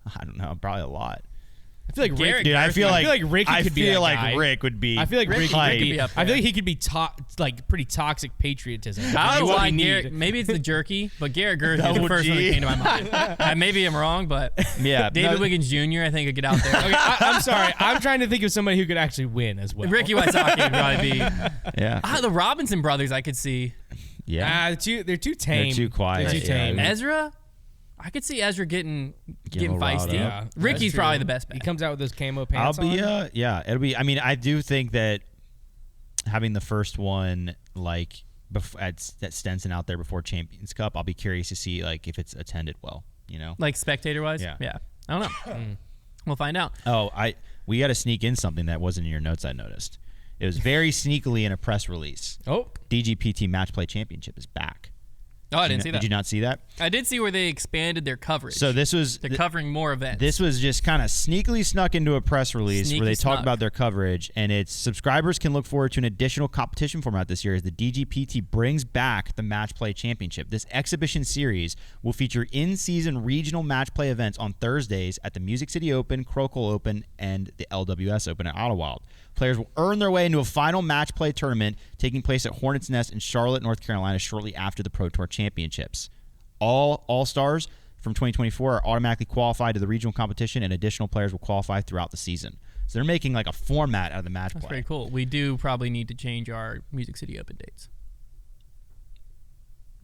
I don't know, probably a lot. I feel like Rick. Dude, I feel like Ricky could be that guy. Rick would be. I feel like Ricky could be up there. I feel like he could be pretty toxic patriotism. I don't like Garrett. Maybe it's the jerky, but Garrett Gertz is the first one that came to my mind. Maybe I'm wrong, but David Wiggins Jr. I think could get out there. Okay, I'm sorry. I'm trying to think of somebody who could actually win as well. Ricky Wysocki would probably be. Yeah. The Robinson brothers I could see. Yeah. They're too tame. They're too quiet. They're too tame. Ezra. I could see Ezra getting feisty. Yeah, Ricky's probably the best bet. He comes out with those camo pants. It'll be. I mean, I do think that having the first one at Stenson out there before Champions Cup, I'll be curious to see if it's attended well. Like spectator wise. Yeah. I don't know. We'll find out. Oh, we got to sneak in something that wasn't in your notes. I noticed it was very sneakily in a press release. DGPT Match Play Championship is back. Oh, I didn't see that. Did you not see that? I did see where they expanded their coverage. So they're covering more events. This was just kind of sneakily snuck into a press release where they talk about their coverage, and it's subscribers can look forward to an additional competition format this year as the DGPT brings back the Match Play Championship. This exhibition series will feature in-season regional match play events on Thursdays at the Music City Open, Crocol Open, and the LWS Open at Ottawa. Players will earn their way into a final match play tournament taking place at Hornets Nest in Charlotte, North Carolina, shortly after the Pro Tour Championships. All All-Stars from 2024 are automatically qualified to the regional competition, and additional players will qualify throughout the season. So they're making a format out of the match play. That's very cool. We do probably need to change our Music City Open dates.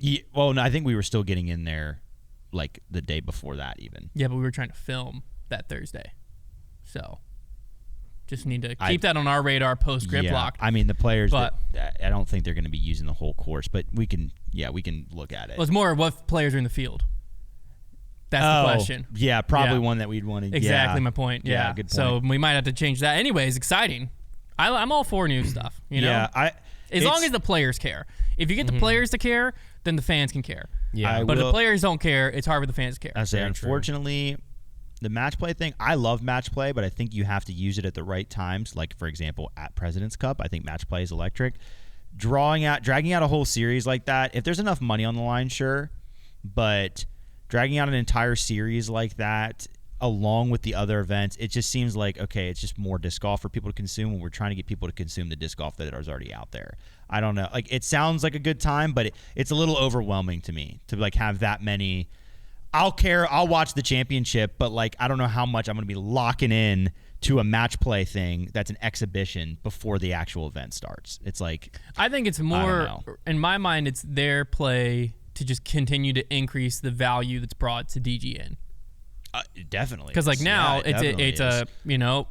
Yeah, well, no, I think we were still getting in there like the day before that even. Yeah, but we were trying to film that Thursday. So just need to keep that on our radar post grip lock. I mean, the players, I don't think they're going to be using the whole course, but we can look at it. Well, it's more what players are in the field. That's the question. Yeah, probably one that we'd want to. Exactly my point. Yeah, good point. So we might have to change that. Anyways, exciting. I'm all for new stuff. You know? Yeah, as long as the players care. If you get the players to care, then the fans can care. Yeah, but if the players don't care, it's hard for the fans to care. I say, unfortunately, the match play thing, I love match play, but I think you have to use it at the right times. Like, for example, at President's Cup, I think match play is electric. Dragging out a whole series like that, if there's enough money on the line, sure. But dragging out an entire series like that, along with the other events, it just seems like, okay, it's just more disc golf for people to consume when we're trying to get people to consume the disc golf that is already out there. I don't know. Like, it sounds like a good time, but it's a little overwhelming to me to like have that many. I'll watch the championship, but like I don't know how much I'm going to be locking in to a match play thing that's an exhibition before the actual event starts. It's like, I think it's more, in my mind, it's their play to just continue to increase the value that's brought to DGN. Definitely, because like now it's a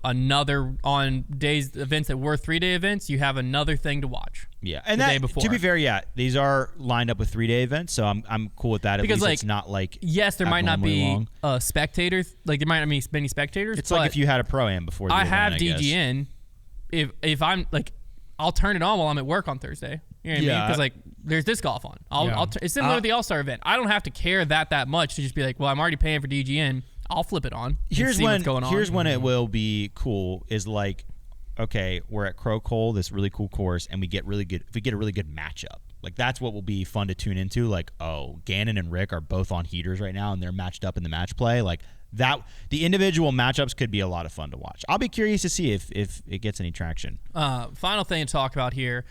another on days events that were 3-day events, you have another thing to watch. Yeah, and that, to be fair, these are lined up with 3-day events, so I'm cool with that. At least it's not like, yes, there might not be spectators, like there might not be many spectators. It's like if you had a pro-am before the event, have DGN. If I'm like, I'll turn it on while I'm at work on Thursday. You know what I mean? Because like there's disc golf on. It's similar to the All-Star event. I don't have to care that much to just be like, well, I'm already paying for DGN. I'll flip it on. Here's what's going on. Here's when it will be cool is like, okay, we're at Crow Cole, this really cool course, and we get really good. If we get a really good matchup, like that's what will be fun to tune into. Like, oh, Gannon and Rick are both on heaters right now, and they're matched up in the match play. Like that, the individual matchups could be a lot of fun to watch. I'll be curious to see if it gets any traction. Final thing to talk about here.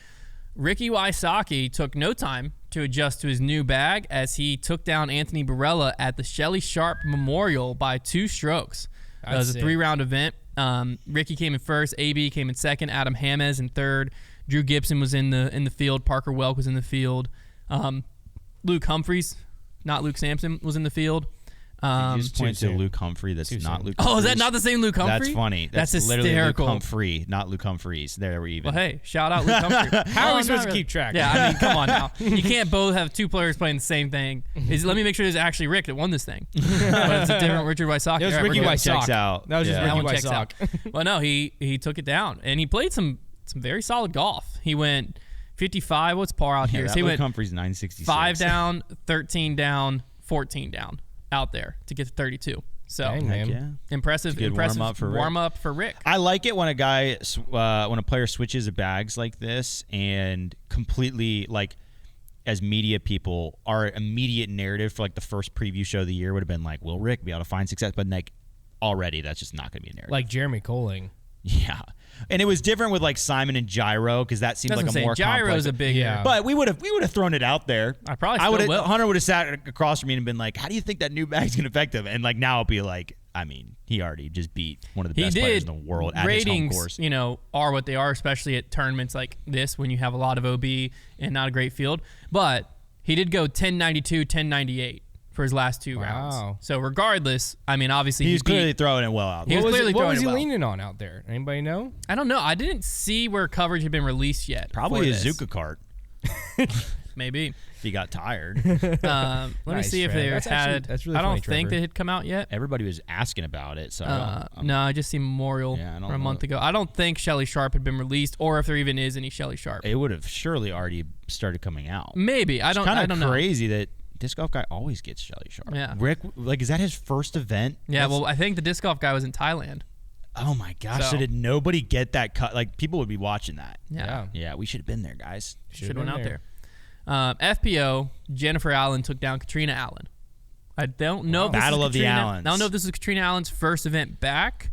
Ricky Wysocki took no time to adjust to his new bag as he took down Anthony Barella at the Shelly Sharp Memorial by 2 strokes. It was a 3-round event. Ricky came in first, AB came in second, Adam James in third, Drew Gibson was in the field, Parker Welk was in the field, Luke Humphreys, not Luke Sampson, was in the field. You just point to Luke Humphrey. That's not Luke. Oh, is that not the same Luke Humphrey? That's funny. That's literally hysterical. Luke Humphrey, not Luke Humphreys. There we even. Well, hey, shout out Luke Humphrey. How are we supposed to keep track? Yeah, I mean, come on now. You can't both have 2 players playing the same thing. Let me make sure it's actually Rick that won this thing. But it's a different Richard Wysocki. It was Ricky Wysocki. Checks out. That was just Ricky Wysocki. Well, no, he took it down, and he played some very solid golf. He went 55. What's par out here? So he Luke went Humphrey's 966. 5 down, 13 down, 14 down out there to get to 32. So impressive warm up for Rick. I like it when when a player switches bags like this and completely, like, as media people, our immediate narrative for like the first preview show of the year would have been like, will Rick be able to find success? But like already that's just not going to be a narrative. Like Jeremy Coling. Yeah. And it was different with like Simon and Gyro because that seemed like a more Gyro's complex. A big But we would have thrown it out there. Hunter would have sat across from me and been like, how do you think that new bag's going to affect him? And like now it'll be like, I mean, he already just beat one of the best players in the world at his home course. Ratings, are what they are, especially at tournaments like this when you have a lot of OB and not a great field. But he did go 1092, 1098 for his last 2 rounds. So regardless, I mean, obviously he's clearly throwing it well out there. What was he leaning on out there? Anybody know? I don't know. I didn't see where coverage had been released yet. Probably a Zuka cart. Maybe. If he got tired. Let me see if they had. That's really I don't funny, think Trevor. they had come out yet. Everybody was asking about it. So no, I just seen Memorial from a month ago. I don't think Shelly Sharp had been released, or if there even is any Shelly Sharp. It would have surely already started coming out. Maybe. I don't know. It's kind of crazy that Disc Golf Guy always gets Shelly Sharp. Yeah. Rick, like, is that his first event? Yeah, well, I think the Disc Golf Guy was in Thailand. Oh, my gosh. So did nobody get that cut? Like, people would be watching that. Yeah. Yeah, we should have been there, guys. Should have went out there. FPO, Jennifer Allen took down Katrina Allen. I don't know if this Battle is of the Allens. I don't know if this is Katrina Allen's first event back.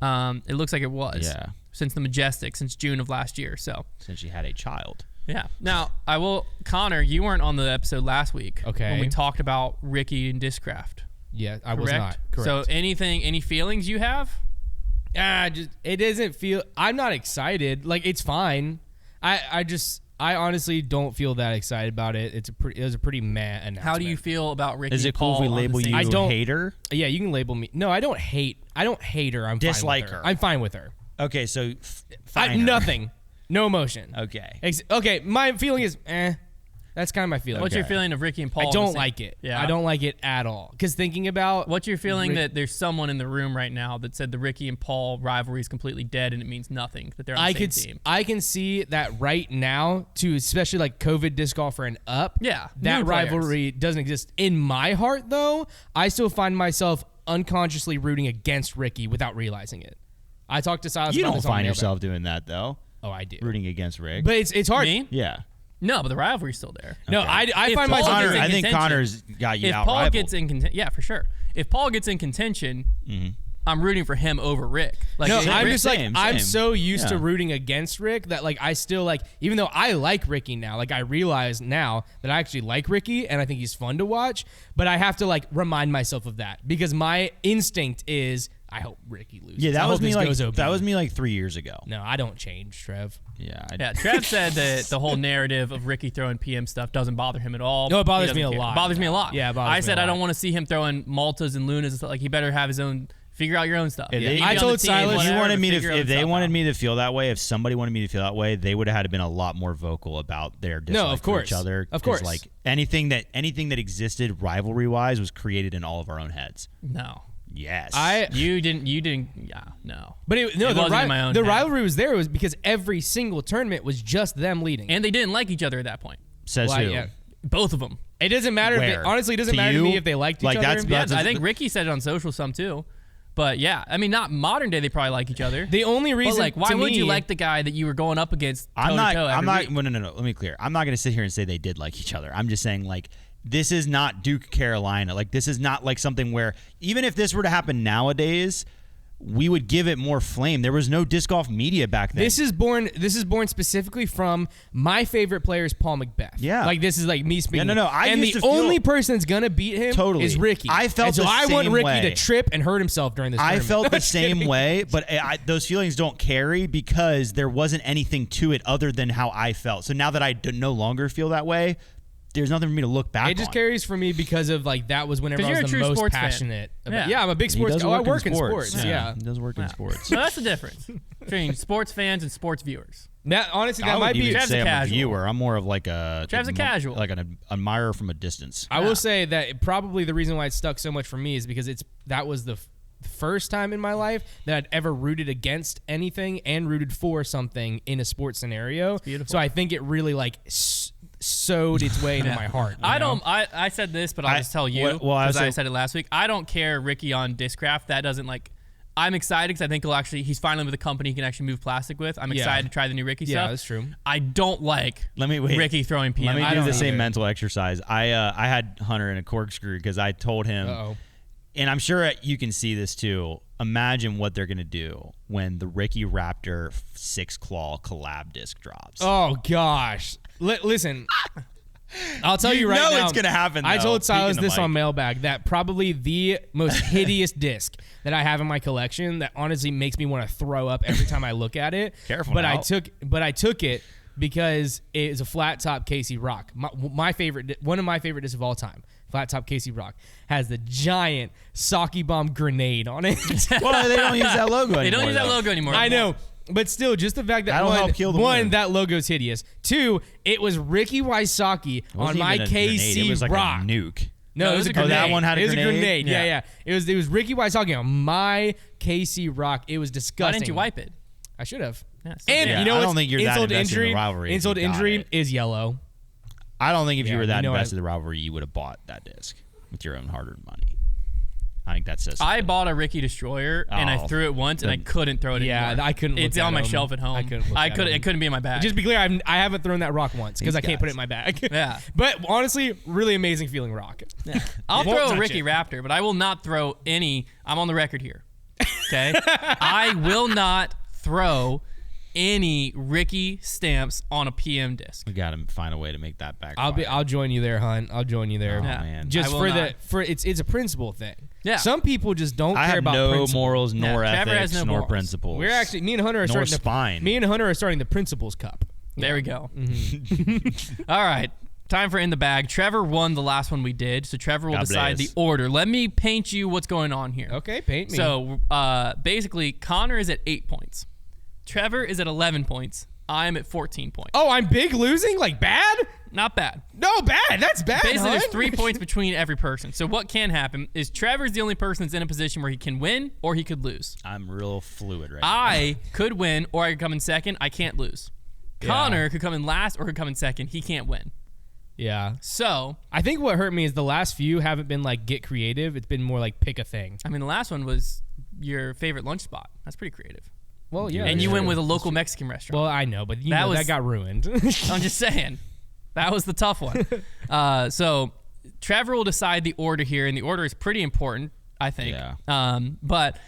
It looks like it was. Yeah. Since the Majestic, since June of last year. So since she had a child. Yeah. Now, Connor, you weren't on the episode last week. Okay. When we talked about Ricky and Discraft. Yeah, I was not. Correct. So any feelings you have? It doesn't feel. I'm not excited. Like, it's fine. I just I honestly don't feel that excited about it. It was a pretty meh announcement. How do you feel about Ricky? Is it cool if we label you a hater? Yeah, you can label me. No, I don't hate her. I'm dislike fine with her. her. I'm fine with her. Okay, so nothing. No emotion. Okay. Okay, my feeling is That's kind of my feeling. What's your feeling of Ricky and Paul? I don't like it. Yeah. I don't like it at all. Because thinking about... What's your feeling that there's someone in the room right now that said the Ricky and Paul rivalry is completely dead and it means nothing, that they're on the same team? I can see that right now, to especially like COVID disc golfer and up. Yeah. That rivalry doesn't exist. In my heart, though, I still find myself unconsciously rooting against Ricky without realizing it. I talked to Silas You about don't this on find Mailbag. yourself doing that, though. Oh, I do. Rooting against Rick. But it's hard. Me? Yeah. No, but the rivalry's still there. No, Okay. I find myself... I think Connor's got you if out Paul rivaled. gets in contention, yeah, for sure. If Paul gets in contention, I'm rooting for him over Rick. Like, no, if I'm Rick- just like, I'm same. so used to rooting against Rick that like I still like, even though I like Ricky now, like I realize now that I actually like Ricky and I think he's fun to watch, but I have to like remind myself of that because my instinct is I hope Ricky loses. Yeah, that I was hope me this like goes OB. that was me like 3 years ago. No, I don't change, Trev. Yeah. Trev said that the whole narrative of Ricky throwing PM stuff doesn't bother him at all. No, it bothers He me a doesn't care. lot. It bothers me a lot. Yeah, it bothers I me said a I don't lot. want to see him throwing Maltas and Lunas and stuff. Like, he better have his own, figure out your own stuff. If Yeah, they- you I be on told the team, Silas- whatever, you wanted me figure to, if they stuff wanted out. me to feel that way, if somebody wanted me to feel that way, they would have had to been a lot more vocal about their dislike of for course. each other. Of course. 'Cause, like anything that existed rivalry wise was created in all of our own heads. No. Yes. You didn't, yeah, no. But It wasn't in my own the head. rivalry was there was because every single tournament was just them leading. And they didn't like each other at that point. Says Well, who? Yeah. Both of them. It doesn't matter. Where? Honestly, it doesn't To matter you? to me if they liked each Like, other. that's- Yeah, I think Ricky said it on social some too. But yeah, I mean, not modern day, they probably like each other. The only reason, But like, why to would me, you like the guy that you were going up against? I'm not. toe-to-toe I'm every not. week? No. Let me be clear. I'm not going to sit here and say they did like each other. I'm just saying like this is not Duke Carolina. Like this is not like something where even if this were to happen nowadays, we would give it more flame. There was no disc golf media back then. This is born specifically from my favorite player is Paul Macbeth. Yeah. Like this is like me speaking. no. I and used the to feel- only person that's gonna beat him is Ricky. I felt and so the I want same Ricky way. to trip and hurt himself during this I tournament. felt the same way, but those feelings don't carry because there wasn't anything to it other than how I felt. So now that I no longer feel that way, there's nothing for me to look back on. It just carries for me because of like that was whenever 'Cause I you're was a the true most sports fan. passionate. About, Yeah. I'm a big He sports does guy. I work in sports. Yeah. Yeah. He does work in sports. So that's the difference between sports fans and sports viewers. That honestly, I that might wouldn't be. even Trav's say a I'm a casual. viewer. I'm more of like a Trav's a casual. like an admirer from a distance. I will say that probably the reason why it stuck so much for me is because that was the first time in my life that I'd ever rooted against anything and rooted for something in a sports scenario. beautiful. So I think it really like sewed its way into my heart. you know? I said this, but I'll just tell you well, because I also- said it last week. I don't care Ricky on Discraft. That doesn't like. I'm excited because I think he's finally with a company he can actually move plastic with. I'm excited to try the new Ricky stuff. Yeah, that's true. I don't like Wait. Ricky throwing PM. Let me I do don't the same either. mental exercise. I had Hunter in a corkscrew because I told him, Uh-oh. and I'm sure you can see this too. Imagine what they're gonna do when the Ricky Raptor 6-claw collab disc drops. Oh gosh. Listen. I'll tell you right know now. it's gonna happen, I though. told Silas Speaking of this on Mike. Mailbag that probably the most hideous disc that I have in my collection that honestly makes me want to throw up every time I look at it. Careful But now. I took it because it is a flat top Casey Rock. My favorite, one of my favorite discs of all time. Flat top Casey Rock has the giant Saki Bomb grenade on it. Well, they don't use that logo anymore. They don't use that though. logo anymore. I know. But still, just the fact that That'll help kill the one, winner. that logo's hideous. Two, it was Ricky Wysocki It on wasn't my even a grenade. KC It was like Rock. a nuke. No, it was a Oh, grenade. that one had a it was grenade? a grenade. Yeah, Yeah. yeah. It was Ricky Wysocki on my KC Rock. It was disgusting. Why didn't you wipe it? I should have. Yeah, so And Yeah, you know I what's don't think you're that insult to invested in the injury? rivalry if Insult to you got injury it. is yellow. I don't think if you Yeah, were that you know invested in the rivalry, you would have bought that disc with your own hard-earned money. I think that says I something. bought a Ricky Destroyer and I Oh, threw it once and I couldn't throw it Yeah, anymore. I couldn't look It's at on my them. shelf at home. I couldn't look at them. It couldn't be in my bag. Just to be clear, I haven't thrown that rock once because These I can't put it guys. in my bag. Yeah. But honestly, really amazing feeling rock. I'll Won't throw a touch Ricky it. Raptor, but I will not throw any. I'm on the record here. Okay? I will not throw any Ricky stamps on a PM disc. We got to find a way to make that back. I'll join you there, Hunt. I'll join you there. Oh, Yeah. man. Just I will for not. it's a principle thing. Yeah. Some people just don't I care have about no principle. morals, nor Yeah, Trevor has ethics, no nor morals. principles. We're actually me and Hunter are Nor starting spine. Me and Hunter are starting the Principles Cup. There we go. All right. Time for In the Bag. Trevor won the last one we did, so Trevor will decide the order. Let me paint you what's going on here. Okay, paint me. So basically, Konner is at 8 points. Trevor is at 11 points. I'm at 14 points. Oh, I'm big losing? Like bad? Not bad. No, bad. That's bad. Basically, there's 3 points between every person. So what can happen is Trevor's the only person that's in a position where he can win or he could lose. I'm real fluid right now. I could win or I could come in second. I can't lose. Konner could come in last or could come in second. He can't win. Yeah. So I think what hurt me is the last few haven't been like get creative. It's been more like pick a thing. I mean, the last one was your favorite lunch spot. That's pretty creative. Well, yeah. And you went with a local Mexican restaurant. Well, I know, but that got ruined. I'm just saying. That was the tough one. So Trevor will decide the order here, and the order is pretty important, I think. Yeah. But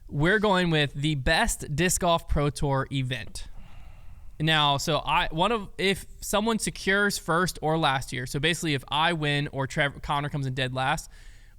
we're going with the best Disc Golf Pro Tour event. Now, so if someone secures first or last year, so basically if I win or Konner comes in dead last,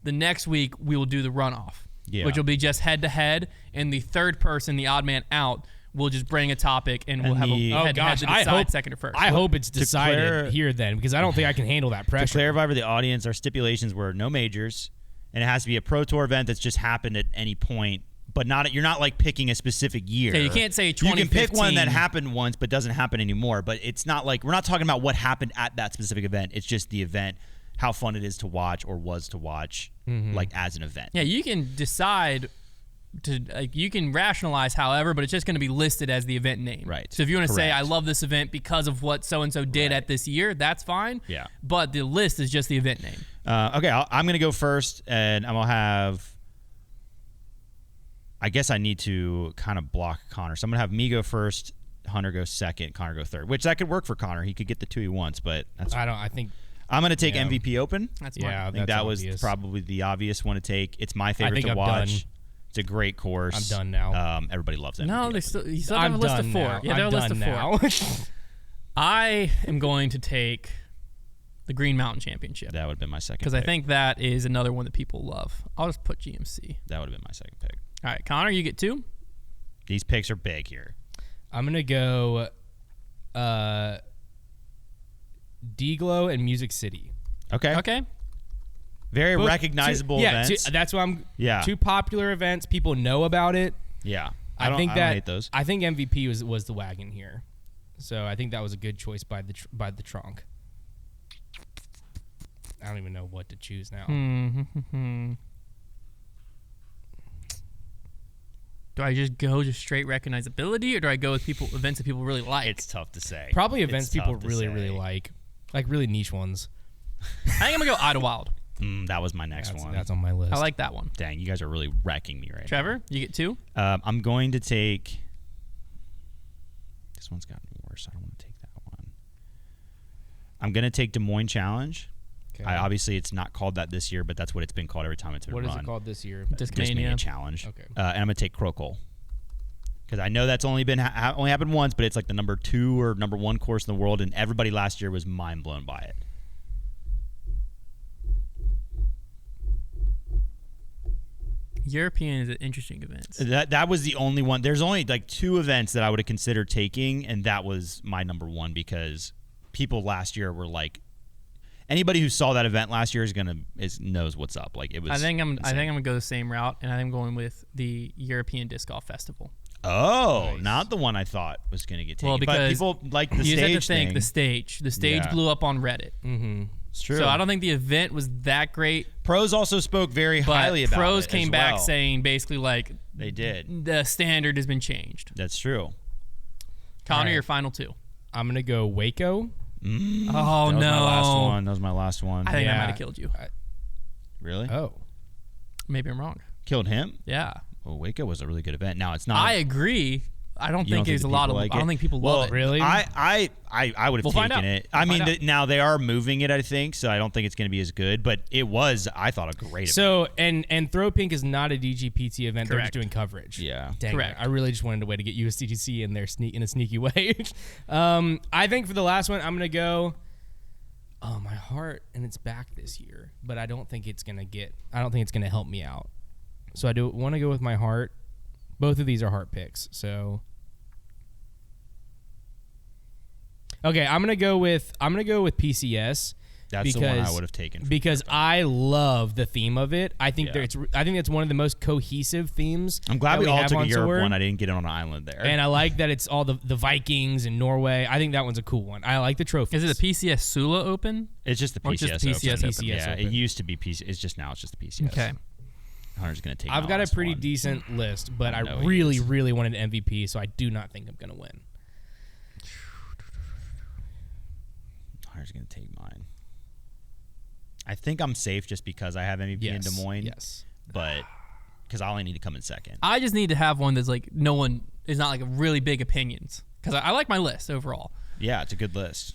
the next week we will do the runoff, which will be just head-to-head, and the third person, the odd man out, will just bring a topic and we'll have a head-to-head to decide second or first. I hope it's decided here then, because I don't think I can handle that pressure. To clarify for the audience, our stipulations were no majors, and it has to be a Pro Tour event that's just happened at any point. But you're not like picking a specific year. Yeah, you can't say 2015. You can pick one that happened once but doesn't happen anymore. But it's not like we're not talking about what happened at that specific event. It's just the event, how fun it is to watch or was to watch, like as an event. Yeah, you can decide you can rationalize however, but it's just going to be listed as the event name. Right. So if you want to say I love this event because of what so and so did at this year, that's fine. Yeah. But the list is just the event name. Okay, I'm going to go first, and I'm going to have. I guess I need to kind of block Konner. So I'm going to have me go first, Hunter go second, Konner go third, which that could work for Konner. He could get the two he wants, but I think I'm going to take MVP Open. That's smart. I think that was probably the obvious one to take. It's my favorite to watch. It's a great course. I'm done now. Everybody loves MVP. No, you still have a list of four. Yeah, I'm done now. I am going to take the Green Mountain Championship. That would have been my second because I think that is another one that people love. I'll just put GMC. That would have been my second pick. All right, Konner, you get 2. These picks are big here. I'm going to go D-Glow and Music City. Okay. Very recognizable events. That's why I'm. Yeah. 2 popular events. People know about it. Yeah. I don't hate those. I think MVP was the wagon here, so I think that was a good choice by the trunk. I don't even know what to choose now. Do I just go straight recognizability, or do I go with events that people really like? It's tough to say. Probably events people really like really niche ones. I think I'm gonna go Idlewild. That was my next one. That's on my list. I like that one. Dang, you guys are really wrecking me right Trevor, now. you get 2? I'm going to take. This one's gotten worse. I don't want to take that one. I'm going to take Des Moines Challenge. Okay. Obviously, it's not called that this year, but that's what it's been called every time it's been run. What is it called this year? Discmania Challenge. Okay. And I'm going to take Crocol. Because I know that's only happened once, but it's like the number 2 or number 1 course in the world, and everybody last year was mind blown by it. European is an interesting event. That was the only one. There's only like 2 events that I would have considered taking, and that was my number 1 because people last year were like, anybody who saw that event last year knows what's up. Like it was. I think I'm gonna go the same route, and I'm going with the European Disc Golf Festival. Oh, nice. Not the one I thought was gonna get taken. Well, because but people like the stage. You have to think thing. The stage blew up on Reddit. Mm-hmm. It's true. So I don't think the event was that great. Pros also spoke very highly about it. Pros came back saying basically like they did. The standard has been changed. That's true. Konner, your final 2. I'm gonna go Waco. Oh no! That was my last one. I think I might have killed you. Really? Oh, maybe I'm wrong. Killed him? Yeah. Well, Waco was a really good event. Now it's not. I agree. I don't think there's a lot of. I don't think people love it. Really? I would have taken it. I mean, now they are moving it, I think, so I don't think it's going to be as good. But it was, I thought, a great event. So and Throw Pink is not a DGPT event. Correct. They're just doing coverage. Yeah. Dang correct. It. I really just wanted a way to get USDGC in there in a sneaky way. I think for the last one, I'm gonna go. Oh, my heart, and it's back this year, but I don't think it's gonna help me out. So I do want to go with my heart. Both of these are heart picks. So Okay, I'm gonna go with PCS. That's the one I would have taken. Because I love the theme of it. I think it's one of the most cohesive themes. I'm glad we all took a Europe one. I didn't get it on an island there. And I like that it's all the Vikings and Norway. I think that one's a cool one. I like the trophies. Is it a PCS Sula Open? It's just the PCS, just the PCS Open. Open. Yeah, Open. it used to be PCS. It's just now. It's just the PCS. Okay. Hunter's gonna take. I've got a pretty decent list, but I really wanted MVP, so I do not think I'm gonna win. Hunter's gonna take mine. I think I'm safe just because I have MVP in Des Moines. Yes. But because I only need to come in second. I just need to have one that's like no one is not like a really big opinions because I like my list overall. Yeah, it's a good list.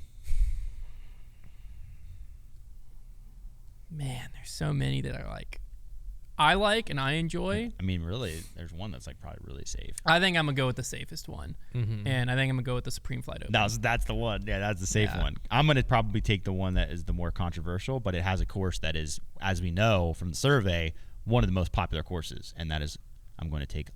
Man, there's so many that I like and I enjoy. I mean, really, there's one that's like probably really safe. I think I'm gonna go with the safest one, and I think I'm gonna go with the Supreme Flight Open. That's the one. Yeah, that's the safe one. I'm gonna probably take the one that is the more controversial, but it has a course that is, as we know from the survey, one of the most popular courses, and that is I'm going to take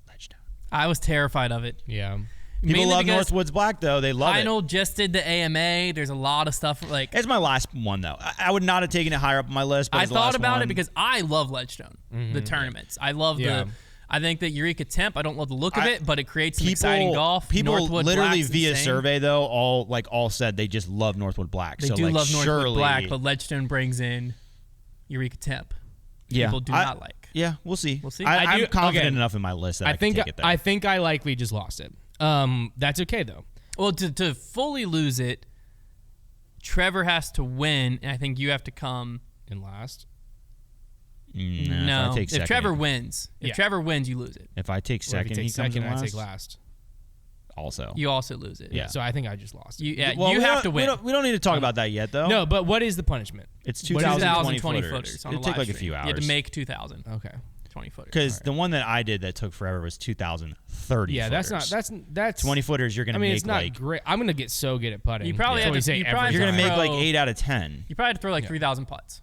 Ledgetown. I was terrified of it. Yeah. People love Northwoods Black though. They love it. Final just did the AMA. There's a lot of stuff like. It's my last one though. I would not have taken it higher up on my list. But I thought about it because I love Ledgestone, the tournaments. I love the. I think that Eureka Temp. I don't love the look of it, but it creates some exciting golf. People Northwood literally Black's via insane. survey though, all said they just love Northwood Black. They do love Northwood Black, but Ledgestone brings in Eureka Temp. People do not like. Yeah, we'll see. We'll see. I'm confident enough in my list that I can take it there. I think I likely just lost it. That's okay though. Well, to fully lose it, Trevor has to win, and I think you have to come in last. No, if Trevor wins, you lose it. If I take second, he comes in last. I take last. Also, you also lose it. Yeah. So I think I just lost. You have to win. We don't need to talk about that yet, though. No, but what is the punishment? It's 2,020 footers. It'll take like a few hours. You have to make 2,000. Okay. 20 footers. Because the one that I did that took forever was 2,030 Yeah, footers. that's 20 footers. You're gonna make it's not like great. I'm gonna get so good at putting. You probably have to, you're gonna make like 8 out of 10. You probably have to throw like 3,000 putts.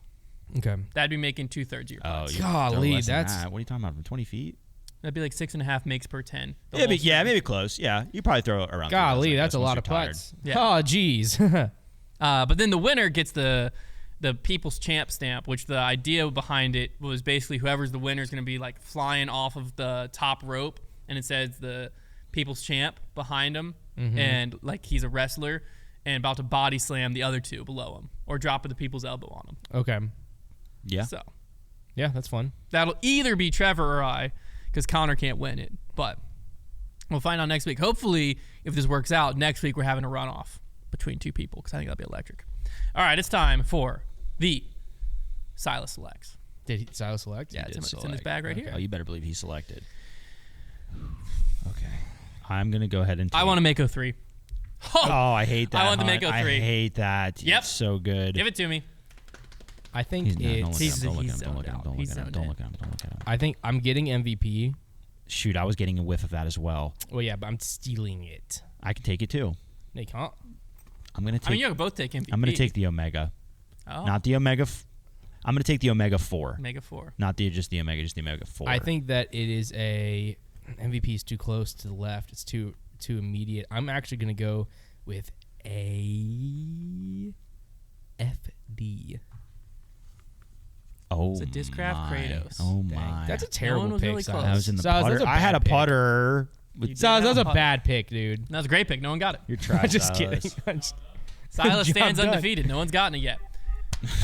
Okay. That'd be making 2/3 of your putts. Golly, that's what are you talking about? From 20 feet? That'd be like 6.5 makes per 10. Maybe close. Yeah, you probably throw around. Golly, that's a lot of putts. Yeah. Oh, geez. But then the winner gets the People's Champ stamp, which the idea behind it was basically whoever's the winner is going to be like flying off of the top rope, and it says the People's Champ behind him, and like he's a wrestler and about to body slam the other two below him or drop the people's elbow on him. Okay. Yeah. So. Yeah, that's fun. That'll either be Trevor or I, because Konner can't win it. But we'll find out next week. Hopefully, if this works out, next week we're having a runoff between two people, because I think that'll be electric. All right, it's time for the Silas Selects. Did Silas select? Yeah, it's in his bag right here. Oh, you better believe he selected. Okay. I'm going to go ahead and take... I want to make 03. Oh, I hate that. I want to make 03. I hate that. Yep. It's so good. Give it to me. I think Don't look at him. I think I'm getting MVP. Shoot, I was getting a whiff of that as well. Well, yeah, but I'm stealing it. I can take it too. No, you can't. I'm going to take... I mean, you can both take MVP. I'm going to take the Omega. Oh. Not the Omega... I'm going to take the Omega 4. Omega 4. Not just the Omega 4. I think that it is a... MVP is too close to the left. It's too immediate. I'm actually going to go with a FD. Oh, it's a Discraft Kratos. Oh, Dang. my. That's a terrible was pick. really close. That was in the Silas, putter. I had a putter. Silas, that was a bad pick, dude. That was a great pick. No one got it. You're trying. I'm just kidding. Silas stands undefeated. No one's gotten it yet.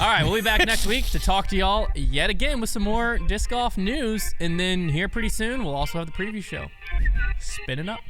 All right, we'll be back next week to talk to y'all yet again with some more disc golf news. And then here pretty soon, we'll also have the preview show. Spinning up.